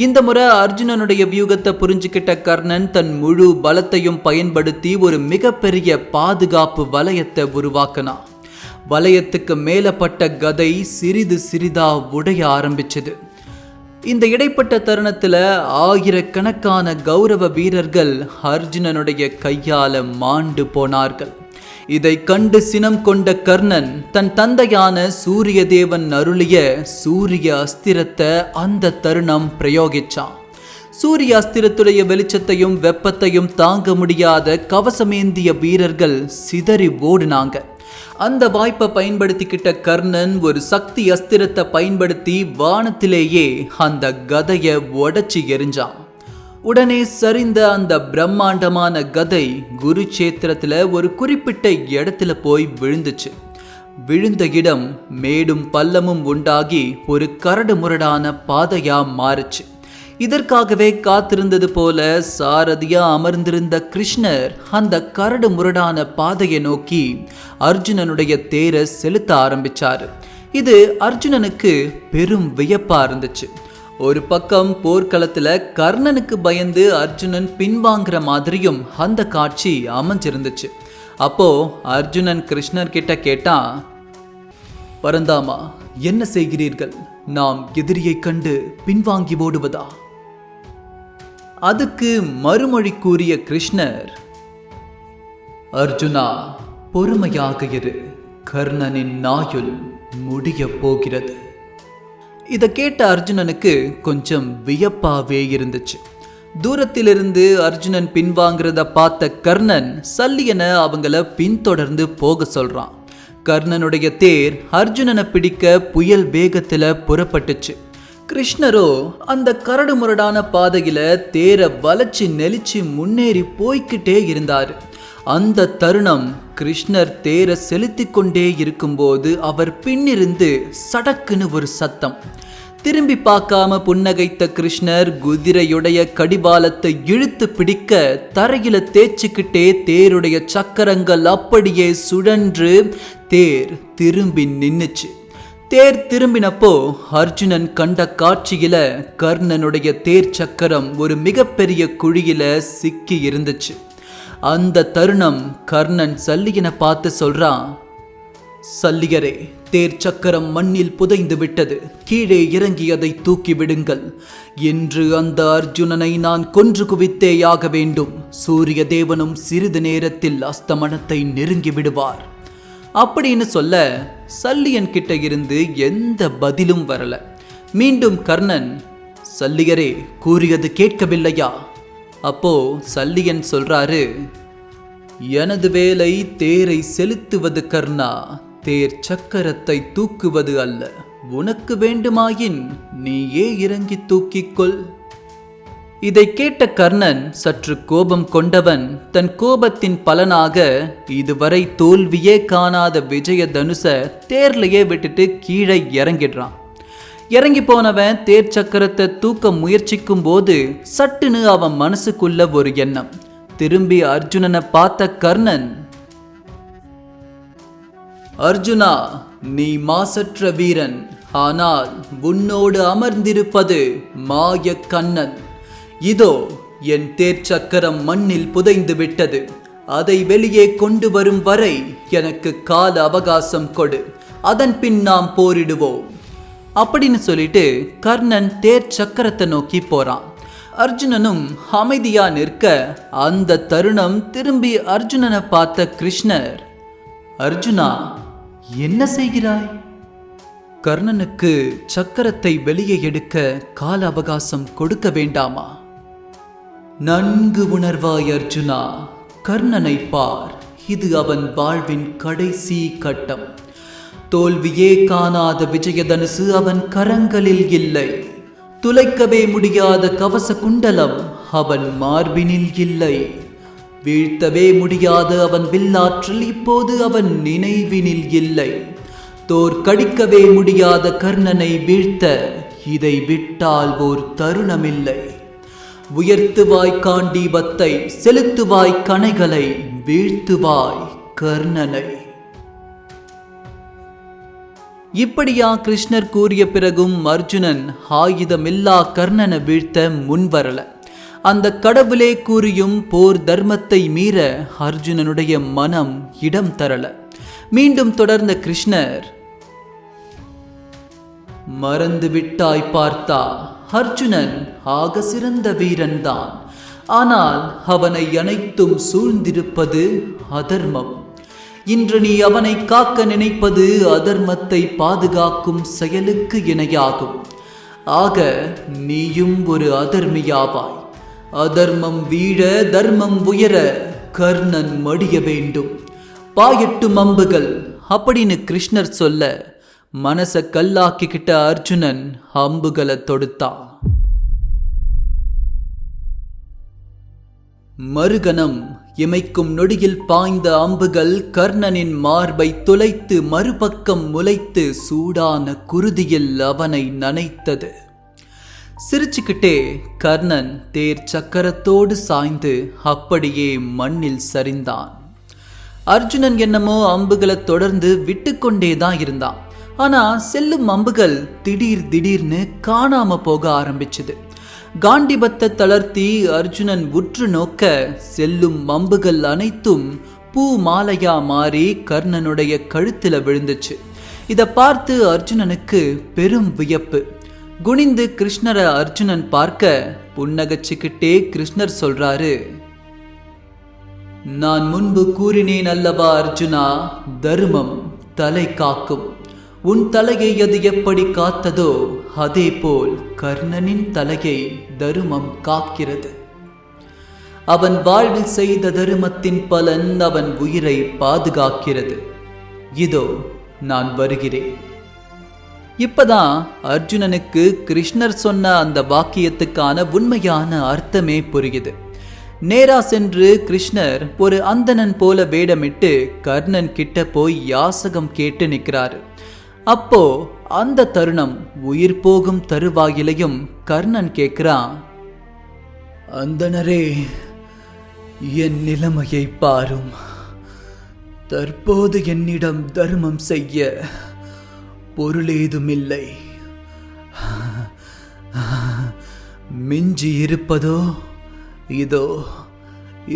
இந்த முறை அர்ஜுனனுடைய வியூகத்தை புரிஞ்சுக்கிட்ட கர்ணன் தன் முழு பலத்தையும் பயன்படுத்தி ஒரு மிகப்பெரிய பாதுகாப்பு வலயத்தை உருவாக்கினான். வலயத்துக்கு மேலப்பட்ட கதை சிறிது சிறிதா உடைய ஆரம்பிச்சது. இந்த இடைப்பட்ட தருணத்துல ஆயிரக்கணக்கான கௌரவ வீரர்கள் அர்ஜுனனுடைய கையால மாண்டு போனார்கள். இதை கண்டு சினம் கொண்ட கர்ணன் தன் தந்தையான சூரிய தேவன் அருளிய சூரிய அஸ்திரத்தை அந்த தருணம் பிரயோகிச்சான். சூரிய அஸ்திரத்துடைய வெளிச்சத்தையும் வெப்பத்தையும் தாங்க முடியாத கவசமேந்திய வீரர்கள் சிதறி ஓடினாங்க. அந்த வாய்ப்பை பயன்படுத்திக்கிட்ட கர்ணன் ஒரு சக்தி அஸ்திரத்தை பயன்படுத்தி வானத்திலேயே அந்த கதையை உடைச்சி எரிஞ்சான். உடனே சரிந்த அந்த பிரம்மாண்டமான கதை குருச்சேத்திரத்துல ஒரு குறிப்பிட்ட இடத்துல போய் விழுந்துச்சு. விழுந்த இடம் மேடும் பள்ளமும் உண்டாகி ஒரு கரடு முரடான பாதையா மாறுச்சு. இதற்காகவே காத்திருந்தது போல சாரதியா அமர்ந்திருந்த கிருஷ்ணர் அந்த கரடு முரடான பாதையை நோக்கி அர்ஜுனனுடைய தேரை செலுத்த ஆரம்பிச்சாரு. இது அர்ஜுனனுக்கு பெரும் வியப்பா இருந்துச்சு. ஒரு பக்கம் போர்க்களத்துல கர்ணனுக்கு பயந்து அர்ஜுனன் பின்வாங்குற மாதிரியும் அந்த காட்சி அமைஞ்சிருந்துச்சு. அப்போ அர்ஜுனன் கிருஷ்ணர் கிட்ட கேட்டான், பரந்தாமா, என்ன செய்கிறீர்கள்? நாம் எதிரியை கண்டு பின்வாங்கி ஓடுவதா? அதுக்கு மறுமொழி கூறிய கிருஷ்ணர், அர்ஜுனா, பொறுமையாக இரு, கர்ணனின் நாயுள் முடிய போகிறது. இதை கேட்ட அர்ஜுனனுக்கு கொஞ்சம் வியப்பாவே இருந்துச்சு. தூரத்திலிருந்து அர்ஜுனன் பின்வாங்கிறத பார்த்த கர்ணன் சல்லியனை அவங்கள பின்தொடர்ந்து போக சொல்றான். கர்ணனுடைய தேர் அர்ஜுனனை பிடிக்க புயல் வேகத்துல புறப்பட்டுச்சு. கிருஷ்ணரோ அந்த கரடு முரடான பாதையில தேரை வளைச்சு நெளிச்சு முன்னேறி போய்கிட்டே இருந்தாரு. அந்த தருணம் கிருஷ்ணர் தேரை செலுத்தி கொண்டே இருக்கும்போது அவர் பின்னிருந்து சடக்குன்னு ஒரு சத்தம். திரும்பி பார்க்காம புன்னகைத்த கிருஷ்ணர் குதிரையுடைய கடிவாளத்தை இழுத்து பிடிக்க தரையில தேய்ச்சிக்கிட்டே தேருடைய சக்கரங்கள் அப்படியே சுழன்று தேர் திரும்பி நின்னுச்சு. தேர் திரும்பினப்போ அர்ஜுனன் கண்ட காட்சியில கர்ணனுடைய தேர் சக்கரம் ஒரு மிகப்பெரிய குழியில சிக்கி இருந்துச்சு. அந்த தருணம் கர்ணன் சல்லியனை பார்த்து சொல்றான், சல்லியரே, தேர் சக்கரம் மண்ணில் புதைந்து விட்டது, கீழே இறங்கி அதை தூக்கி விடுங்கள். இன்று அந்த அர்ஜுனனை நான் கொன்று குவித்தேயாக வேண்டும். சூரிய தேவனும் சிறிது நேரத்தில் அஸ்தமனத்தை நெருங்கி விடுவார் அப்படின்னு சொல்ல சல்லியன் கிட்ட இருந்து எந்த பதிலும் வரல. மீண்டும் கர்ணன், சல்லியரே, கூறியது கேட்கவில்லையா? அப்போ சல்லியன் சொல்றாரு, எனது வேலை தேரை செலுத்துவது கர்ணா, தேர் சக்கரத்தை தூக்குவது அல்ல. உனக்கு வேண்டுமாயின் நீயே இறங்கி தூக்கிக்கொள். இதை கேட்ட கர்ணன் சற்று கோபம் கொண்டவன் தன் கோபத்தின் பலனாக இதுவரை தோல்வியே காணாத விஜய தனுச தேர்லையே விட்டுட்டு கீழே இறங்கிடுறான். இறங்கி போனவன் தேர் சக்கரத்தை தூக்க முயற்சிக்கும் போது சட்டுன்னு அவன் மனசுக்குள்ள ஒரு எண்ணம். திரும்பி அர்ஜுனனை பார்த்த கர்ணன், அர்ஜுனா, நீ மாசற்ற வீரன். ஆனால் உன்னோடு அமர்ந்திருப்பது மாய கண்ணன். இதோ என் தேர் சக்கரம் மண்ணில் புதைந்து விட்டது. அதை வெளியே கொண்டு வரும் வரை எனக்கு கால அவகாசம் கொடு. அதன் பின் நாம் போரிடுவோம் அப்படின்னு சொல்லிட்டு கர்ணன் தேர் சக்கரத்தை நோக்கி போறான். அர்ஜுனனும் அமைதியா நிற்க அந்த தருணம் திரும்பி அர்ஜுனனை பார்த்த கிருஷ்ணர், அர்ஜுனா, என்ன செய்கிறாய்? கர்ணனுக்கு சக்கரத்தை வெளியே எடுக்க கால அவகாசம் கொடுக்க வேண்டாமா? நன்கு உணர்வாய் அர்ஜுனா. கர்ணனை பார், இது அவன் வாழ்வின் கடைசி கட்டம். தோல்வியே காணாத விஜயதனுசு அவன் கரங்களில் இல்லை. துளைக்கவே முடியாத கவச குண்டலம் அவன் மார்பினில் இல்லை. வீழ்த்தவே முடியாத அவன் வில்லாற்றல் இப்போது அவன் நினைவினில் இல்லை. தோற்கடிக்கவே முடியாத கர்ணனை வீழ்த்த இதை விட்டால் ஓர் தருணமில்லை. உயர்த்துவாய் காண்டீபத்தை, செலுத்துவாய் கணைகளை, வீழ்த்துவாய் கர்ணனை. இப்படியா கிருஷ்ணர் கூறிய பிறகும் அர்ஜுனன் ஆயுதமில்லா கர்ணனை வீழ்த்த முன்வரல. அந்த கடவுளே கூறியும் போர் தர்மத்தை மீற அர்ஜுனனுடைய மனம் இடம் தரல. மீண்டும் தொடர்ந்த கிருஷ்ணர், மறந்து விட்டாய் பார்த்தா, அர்ஜுனன் ஆக சிறந்த வீரன்தான். ஆனால் அவனை அனைத்தும் சூழ்ந்திருப்பது அதர்மம். இன்று நீ அவனை காக்க நினைப்பது அதர்மத்தை பாதுகாக்கும் செயலுக்கு இணையாகும். ஆக நீயும் ஒரு அதர்மியாவாய். அதர்மம் வீழ, தர்மம் உயர கர்ணன் மடிய வேண்டும். பாயட்டும் அம்புகள் அப்படின்னு கிருஷ்ணர் சொல்ல மனச கல்லாக்கிக்கிட்ட அர்ஜுனன் அம்புகளை தொடுத்தான். மறுகணம் இமைக்கும் நொடியில் பாய்ந்த அம்புகள் கர்ணனின் மார்பை துளைத்து மறுபக்கம் முளைத்து சூடான குருதியில் அவனை நனைத்தது. சிரிச்சுக்கிட்டே கர்ணன் தேர் சக்கரத்தோடு சாய்ந்து அப்படியே மண்ணில் சரிந்தான். அர்ஜுனன் என்னமோ அம்புகளை தொடர்ந்து விட்டு கொண்டேதான் இருந்தான். ஆனா செல்லும் அம்புகள் திடீர்னு காணாம போக ஆரம்பிச்சது. காண்டிபத்தை தளர்த்தி அர்ஜுனன் உற்று நோக்க செல்லும் அம்புகள் அனைத்தும் பூ மாலையா மாறி கர்ணனுடைய கழுத்துல விழுந்துச்சு. இதை பார்த்து அர்ஜுனனுக்கு பெரும் வியப்பு. குனிந்து கிருஷ்ணரை அர்ஜுனன் பார்க்க புன்னகச்சிக்கிட்டே கிருஷ்ணர் சொல்றாரு, நான் முன்பு கூறினேன் அல்லவா அர்ஜுனா, தர்மம் தலை காக்கும். உன் தலையை அது எப்படி காத்ததோ அதே போல் கர்ணனின் தலையை தர்மம் காக்கிறது. அவன் வாழ்வில் செய்த தர்மத்தின் பலன் அவன் உயிரை பாதுகாக்கிறது. இதோ நான் வருகிறேன். இப்பதான் அர்ஜுனனுக்கு கிருஷ்ணர் சொன்ன அந்த வாக்கியத்துக்கான உண்மையான அர்த்தமே புரியுது. நேரா சென்று கிருஷ்ணர் ஒரு அந்தணன் போல வேடமிட்டு கர்ணன் கிட்ட போய் யாசகம் கேட்டு நிற்கிறாரு. அப்போ அந்த தருணம் உயிர் போகும் தருவாயிலையும் கர்ணன் கேட்கிறான், அந்தணரே, என் நிலைமையை பாரும். தற்போது என்னிடம் தர்மம் செய்ய பொருளேதுமில்லை. மிஞ்சி இருப்பதோ இதோ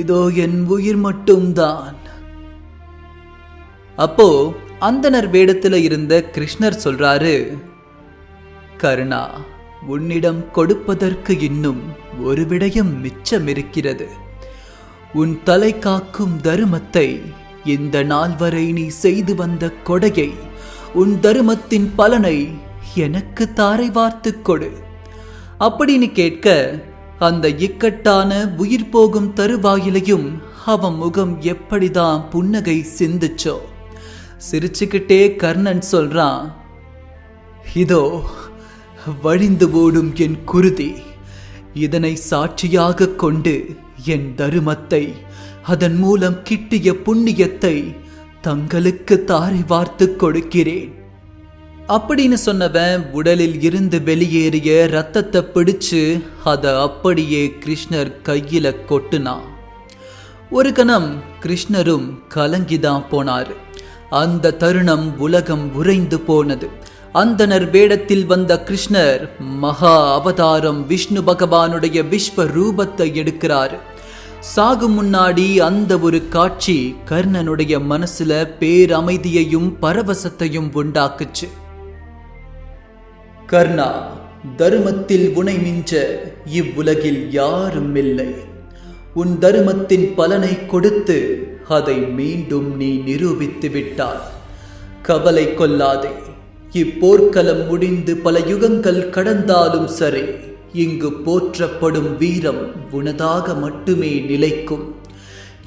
இதோ என் உயிர் மட்டும்தான். அப்போ அந்தணர் வேடத்துல இருந்த கிருஷ்ணர் சொல்றாரு, கர்ணா, உன்னிடம் கொடுப்பதற்கு இன்னும் ஒரு விடயம் மிச்சம் இருக்கிறது. உன் தலை காக்கும் தருமத்தை, இந்த நாள் வரை நீ செய்து வந்த கொடையை, உன் தருமத்தின் பலனை எனக்கு தாரை வார்த்து கொடு அப்படின்னு கேட்க, அந்த இக்கட்டான உயிர் போகும் தருவாயிலையும் அவன் முகம் எப்படிதான் புன்னகை சிந்துச்சோ. சிரிச்சுக்கிட்டே கர்ணன் சொல்றான், இதோ வழிந்து ஓடும் என் குருதி, இதனை சாட்சியாக கொண்டு என் தருமத்தை, அதன் மூலம் கிட்டிய புண்ணியத்தை தங்களுக்கு தாரை வார்த்து கொடுக்கிறேன் அப்படின்னு சொன்னவன் உடலில் இருந்து வெளியேறிய ரத்தத்தை பிடிச்சு அதை அப்படியே கிருஷ்ணர் கையில கொட்டுனான். ஒரு கணம் கிருஷ்ணரும் கலங்கிதான் போனாரு. அந்த தருணம் உலகம் உறைந்து போனது. அந்தனர் வேடத்தில் வந்த கிருஷ்ணர் மகா அவதாரம் விஷ்ணு பகவானுடைய விஸ்வ ரூபத்தை எடுக்கிறாரு. சாகும் முன்னாடி அந்த ஒரு காட்சி கர்ணனுடைய மனசுல பேரமைதியையும் பரவசத்தையும் உண்டாக்குச்சு. கர்ணா, தர்மத்தில் உனை மிஞ்ச இவ்வுலகில் யாரும் இல்லை. உன் தர்மத்தின் பலனை கொடுத்து அதை மீண்டும் நீ நிரூபித்து விட்டாய். கவலை கொள்ளாதே. இப்போர்க்களம் முடிந்து பல யுகங்கள் கடந்தாலும் சரி, இங்கு போற்றப்படும் வீரம் உனதாக மட்டுமே நிலைக்கும்.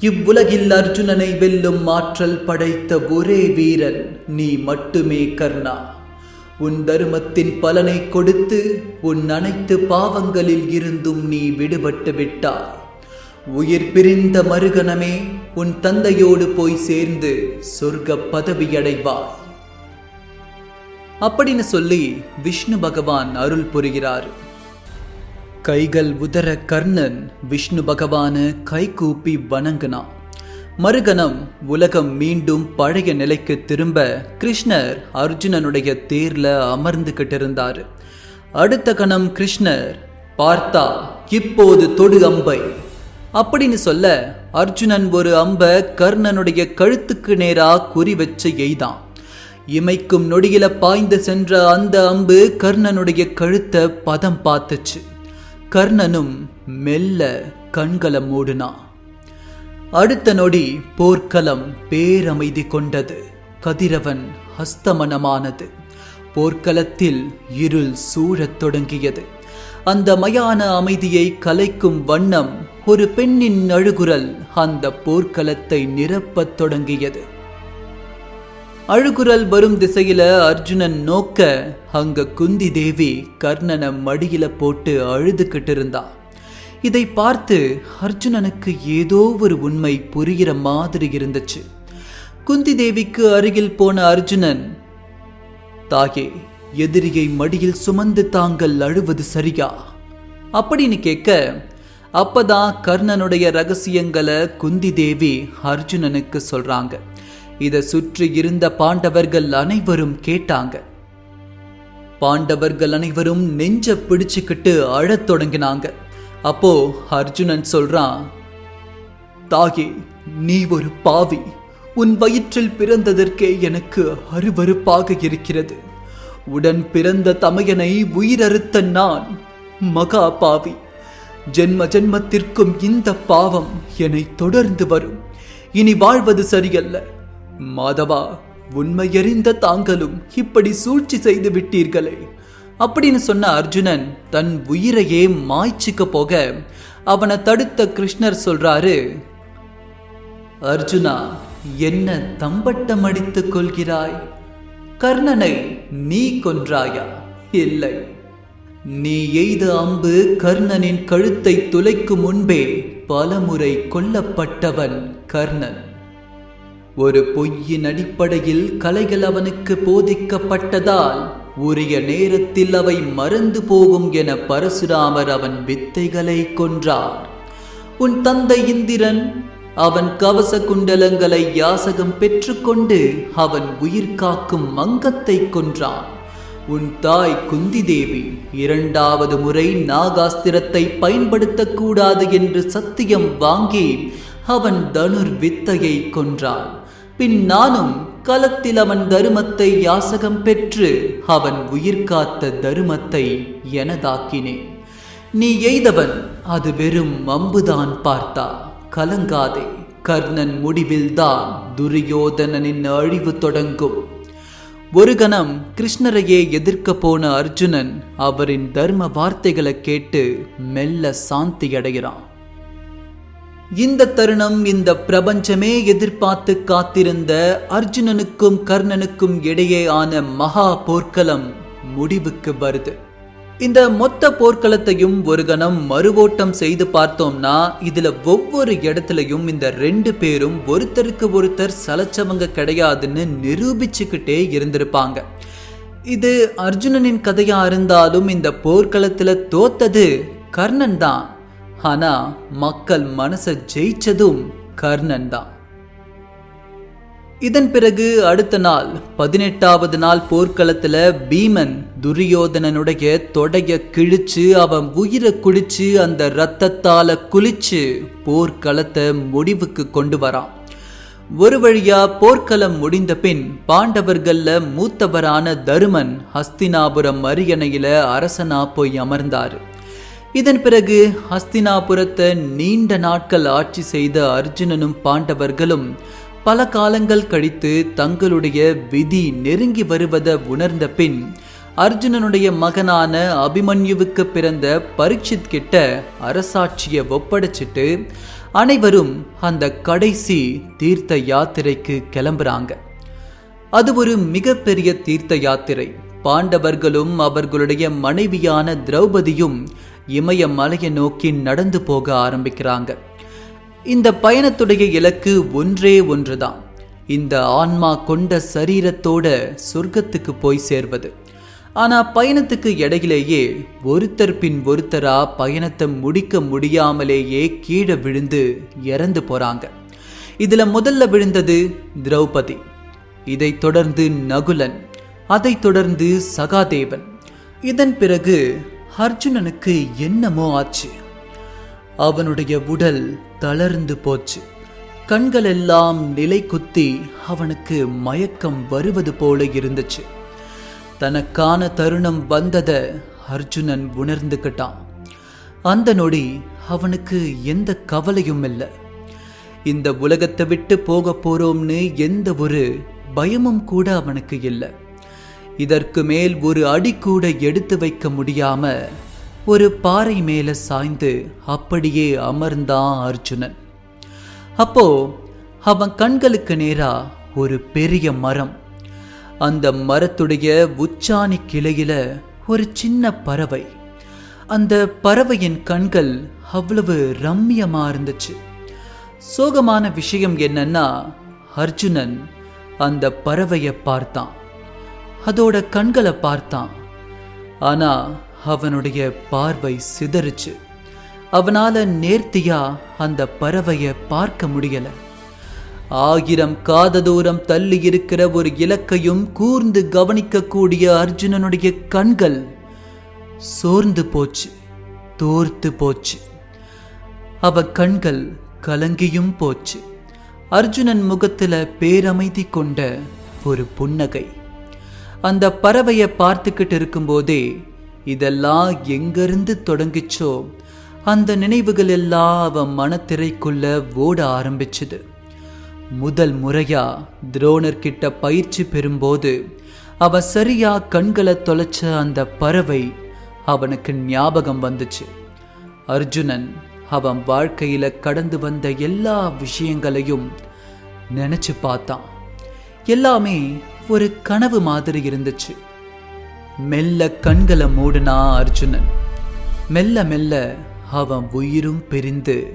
இவ்வுலகில் அர்ஜுனனை வெல்லும் ஆற்றல் படைத்த ஒரே வீரன் நீ மட்டுமே கர்ணா. உன் தர்மத்தின் பலனை கொடுத்து உன் அனைத்து பாவங்களில் இருந்தும் நீ விடுபட்டு விட்டாய். உயிர் பிரிந்த மறுகணமே உன் தந்தையோடு போய் சேர்ந்து சொர்க்க பதவி அடைவாய் அப்படின்னு சொல்லி விஷ்ணு பகவான் அருள் புரிகிறார். கைகள் உதற கர்ணன் விஷ்ணு பகவான கைகூப்பி வணங்கினான். மறுகணம் உலகம் மீண்டும் பழைய நிலைக்கு திரும்ப கிருஷ்ணர் அர்ஜுனனுடைய தேர்ல அமர்ந்துகிட்டு இருந்தாரு. அடுத்த கணம் கிருஷ்ணர் பார்த்தா, இப்போது தொடு அம்பை அப்படின்னு சொல்ல அர்ஜுனன் ஒரு அம்பை கர்ணனுடைய கழுத்துக்கு நேரா குறி வச்சு எய்தான். இமைக்கும் நொடியில பாய்ந்து சென்ற அந்த அம்பு கர்ணனுடைய கழுத்தை பதம் பார்த்துச்சு. கர்ணனும் மெல்ல கண்களை மூடினான். அடுத்த நொடி போர்க்களம் பேரமைதி கொண்டது. கதிரவன் அஸ்தமனமானது. போர்க்களத்தில் இருள் சூழத் தொடங்கியது. அந்த மயான அமைதியை கலைக்கும் வண்ணம் ஒரு பெண்ணின் அழுகுரல் அந்த போர்க்களத்தை நிரப்பத் தொடங்கியது. அழுகுரல் வரும் திசையில அர்ஜுனன் நோக்க, அங்க குந்தி தேவி கர்ணனை மடியில போட்டு அழுதுகிட்டு இருந்தா. இதை பார்த்து அர்ஜுனனுக்கு ஏதோ ஒரு உண்மை புரிகிற மாதிரி இருந்துச்சு. குந்தி தேவிக்கு அருகில் போன அர்ஜுனன், தாயே, எதிரியை மடியில் சுமந்து தாங்கள் அழுவது சரியா அப்படின்னு கேட்க, அப்பதான் கர்ணனுடைய ரகசியங்களை குந்தி தேவி அர்ஜுனனுக்கு சொல்றாங்க. இதை சுற்றி இருந்த பாண்டவர்கள் அனைவரும் கேட்டாங்க. பாண்டவர்கள் அனைவரும் நெஞ்ச பிடிச்சுக்கிட்டு அழத் தொடங்கினாங்க. அப்போ அர்ஜுனன் சொல்றான், தாயே, நீ ஒரு பாவி. உன் வயிற்றில் பிறந்ததற்கே எனக்கு அருவருப்பாக இருக்கிறது. உடன் பிறந்த தமையனை உயிரறுத்த நான் மகா பாவி. ஜென்ம ஜென்மத்திற்கும் இந்த பாவம் என்னை தொடர்ந்து வரும். இனி வாழ்வது சரியல்ல. மாதவா, உண்மையறிந்த தாங்களும் இப்படி சூழ்ச்சி செய்து விட்டீர்களே அப்படின்னு சொன்ன அர்ஜுனன் தன் உயிரையே மாய்ச்சிக்க போக அவனை தடுத்த கிருஷ்ணர் சொல்றாரு, அர்ஜுனா, என்ன தம்பட்டம் அடித்துக் கொள்கிறாய்? கர்ணனை நீ கொன்றாயா? இல்லை, நீ எய்த அம்பு கர்ணனின் கழுத்தை துளைக்கும் முன்பே பலமுறை கொல்லப்பட்டவன் கர்ணன். ஒரு பொய்யின் அடிப்படையில் கலைகள் அவனுக்கு போதிக்கப்பட்டதால் உரிய நேரத்தில் அவை மறந்து போகும் என பரசுராமர் அவன் வித்தைகளை கொன்றார். உன் தந்தை இந்திரன் அவன் கவச குண்டலங்களை யாசகம் பெற்றுக்கொண்டு அவன் உயிர் காக்கும் மங்கத்தை கொன்றான். உன் தாய் குந்தி தேவி 2வது முறை நாகாஸ்திரத்தை பயன்படுத்தக்கூடாது என்று சத்தியம் வாங்கி அவன் தனுர் வித்தையை கொன்றான். பின் நானும் களத்தில் அவன் தருமத்தை யாசகம் பெற்று அவன் உயிர் காத்த தருமத்தை எனதாக்கினேன். நீ எய்தவன் அது வெறும் அம்புதான் பார்த்தா. கலங்காதே, கர்ணன் முடிவில்தான் துரியோதனனின் அழிவு தொடங்கும். ஒரு கணம் கிருஷ்ணரையே எதிர்க்க போன அர்ஜுனன் அவரின் தர்ம வார்த்தைகளை கேட்டு மெல்ல சாந்தி அடைகிறான். இந்த தருணம் இந்த பிரபஞ்சமே எதிர்பார்த்து காத்திருந்த அர்ஜுனனுக்கும் கர்ணனுக்கும் இடையே ஆன மகா போர்க்களம் முடிவுக்கு வருது. இந்த மொத்த போர்க்களத்தையும் ஒரு கணம் மறுவோட்டம் செய்து பார்த்தோம்னா இதுல ஒவ்வொரு இடத்துலையும் இந்த 2 பேரும் ஒருத்தருக்கு ஒருத்தர் சலச்சவங்க கிடையாதுன்னு நிரூபிச்சுக்கிட்டே இருந்திருப்பாங்க. இது அர்ஜுனனின் கதையா இருந்தாலும் இந்த போர்க்களத்துல தோத்தது கர்ணன் தான். ஆனா மக்கள் மனசை ஜெயிச்சதும் கர்ணன் தான். இதன் பிறகு அடுத்த நாள் 18வது நாள் போர்க்களத்துல பீமன் துரியோதனனுடைய தொடைய கிழிச்சு அவன் உயிரை குடிச்சு அந்த இரத்தத்தால குளிச்சு போர்க்களத்தை முடிவுக்கு கொண்டு வரான். ஒரு வழியா போர்க்களம் முடிந்த பின் பாண்டவர்கள்ல மூத்தவரான தருமன் ஹஸ்தினாபுரம் அரியணையில அரசனா போய் அமர்ந்தாரு. இதன் பிறகு ஹஸ்தினாபுரத்தை நீண்ட நாட்கள் ஆட்சி செய்த அர்ஜுனனும் பாண்டவர்களும் பல காலங்கள் கழித்து தங்களுடைய விதி நெருங்கி வருவதை உணர்ந்த பின் அர்ஜுனனுடைய மகனான அபிமன்யுவுக்கு பிறந்த பரீட்சித் கிட்ட அரசாட்சியை ஒப்படைச்சிட்டு அனைவரும் அந்த கடைசி தீர்த்த யாத்திரைக்கு கிளம்புறாங்க. அது ஒரு மிகப்பெரிய தீர்த்த யாத்திரை. பாண்டவர்களும் அவர்களுடைய மனைவியான திரௌபதியும் இமயமலையை நோக்கி நடந்து போக ஆரம்பிக்கிறாங்க. இந்த பயணத்துடைய இலக்கு ஒன்றே ஒன்றுதான், இந்த ஆன்மா கொண்ட சரீரத்தோட சொர்க்கத்துக்கு போய் சேர்வது. ஆனா பயணத்துக்கு இடையிலேயே ஒருத்தர் பின் ஒருத்தரா பயணத்தை முடிக்க முடியாமலேயே கீழே விழுந்து இறந்து போறாங்க. இதுல முதல்ல விழுந்தது திரௌபதி, இதை தொடர்ந்து நகுலன், அதை தொடர்ந்து சகாதேவன். இதன் பிறகு அர்ஜுனனுக்கு என்னமோ ஆச்சு. அவனுடைய உடல் தளர்ந்து போச்சு. கண்கள் எல்லாம் நிலை குத்தி அவனுக்கு மயக்கம் வருவது போல இருந்துச்சு. தனக்கான தருணம் வந்ததை அர்ஜுனன் உணர்ந்துக்கிட்டான். அந்த நொடி அவனுக்கு எந்த கவலையும் இல்லை. இந்த உலகத்தை விட்டு போக போறோம்னு எந்த ஒரு பயமும் கூட அவனுக்கு இல்லை. இதற்கு மேல் ஒரு அடி கூட எடுத்து வைக்க முடியாம ஒரு பாறை மேல சாய்ந்து அப்படியே அமர்ந்தான் அர்ஜுனன். அப்போ அவன் கண்களுக்கு நேரா ஒரு பெரிய மரம். அந்த மரத்துடைய உச்சாணி கிளையில ஒரு சின்ன பறவை. அந்த பறவையின் கண்கள் அவ்வளவு ரம்மியமா இருந்துச்சு. சோகமான விஷயம் என்னன்னா, அர்ஜுனன் அந்த பறவையை பார்த்தான், அதோட கண்களை பார்த்தான். ஆனா அவனுடைய பார்வை சிதறுச்சு. அவனால நேர்த்தியா அந்த பறவையை பார்க்க முடியல. 1000 காத தூரம் தள்ளி இருக்கிற ஒரு இலக்கையும் கூர்ந்து கவனிக்கக்கூடிய அர்ஜுனனுடைய கண்கள் சோர்ந்து போச்சு, தோர்த்து போச்சு. அவ கண்கள் கலங்கியும் போச்சு. அர்ஜுனன் முகத்துல பேரமைதி கொண்ட ஒரு புன்னகை. அந்த பறவையை பார்த்துக்கிட்டு இருக்கும்போதே இதெல்லாம் எங்கிருந்து தொடங்கிச்சோ அந்த நினைவுகள் எல்லாம் அவன் மனத்திரைக்குள்ள ஓட ஆரம்பிச்சுது. முதல் முறையா துரோணர்கிட்ட பயிற்சி பெறும்போது அவன் சரியா கண்களை தொலைச்ச அந்த பறவை அவனுக்கு ஞாபகம் வந்துச்சு. அர்ஜுனன் அவன் வாழ்க்கையில கடந்து வந்த எல்லா விஷயங்களையும் நினைச்சு பார்த்தான். எல்லாமே ஒரு கனவு மாதிரி இருந்துச்சு. மெல்ல கண்களை மூடினா அர்ஜுனன். மெல்ல மெல்ல அவன் உயிரும் பிரிந்து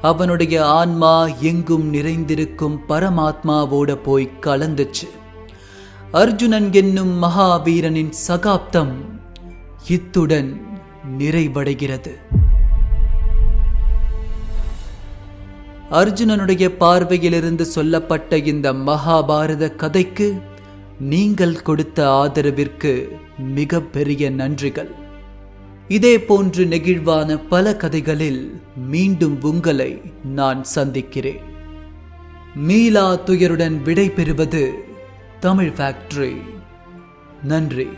அவனுடைய ஆன்மா எங்கும் நிறைந்திருக்கும் பரமாத்மாவோட போய் கலந்துச்சு. அர்ஜுனன் என்னும் மகாவீரனின் சகாப்தம் இத்துடன் நிறைவடைகிறது. அர்ஜுனனுடைய பார்வையிலிருந்து சொல்லப்பட்ட இந்த மகாபாரத கதைக்கு நீங்கள் கொடுத்த ஆதரவிற்கு மிக பெரிய நன்றிகள். இதே போன்று நெகிழ்வான பல கதைகளில் மீண்டும் உங்களை நான் சந்திக்கிறேன். மீளா துயருடன் விடை பெறுவது தமிழ் ஃபேக்டரி. நன்றி.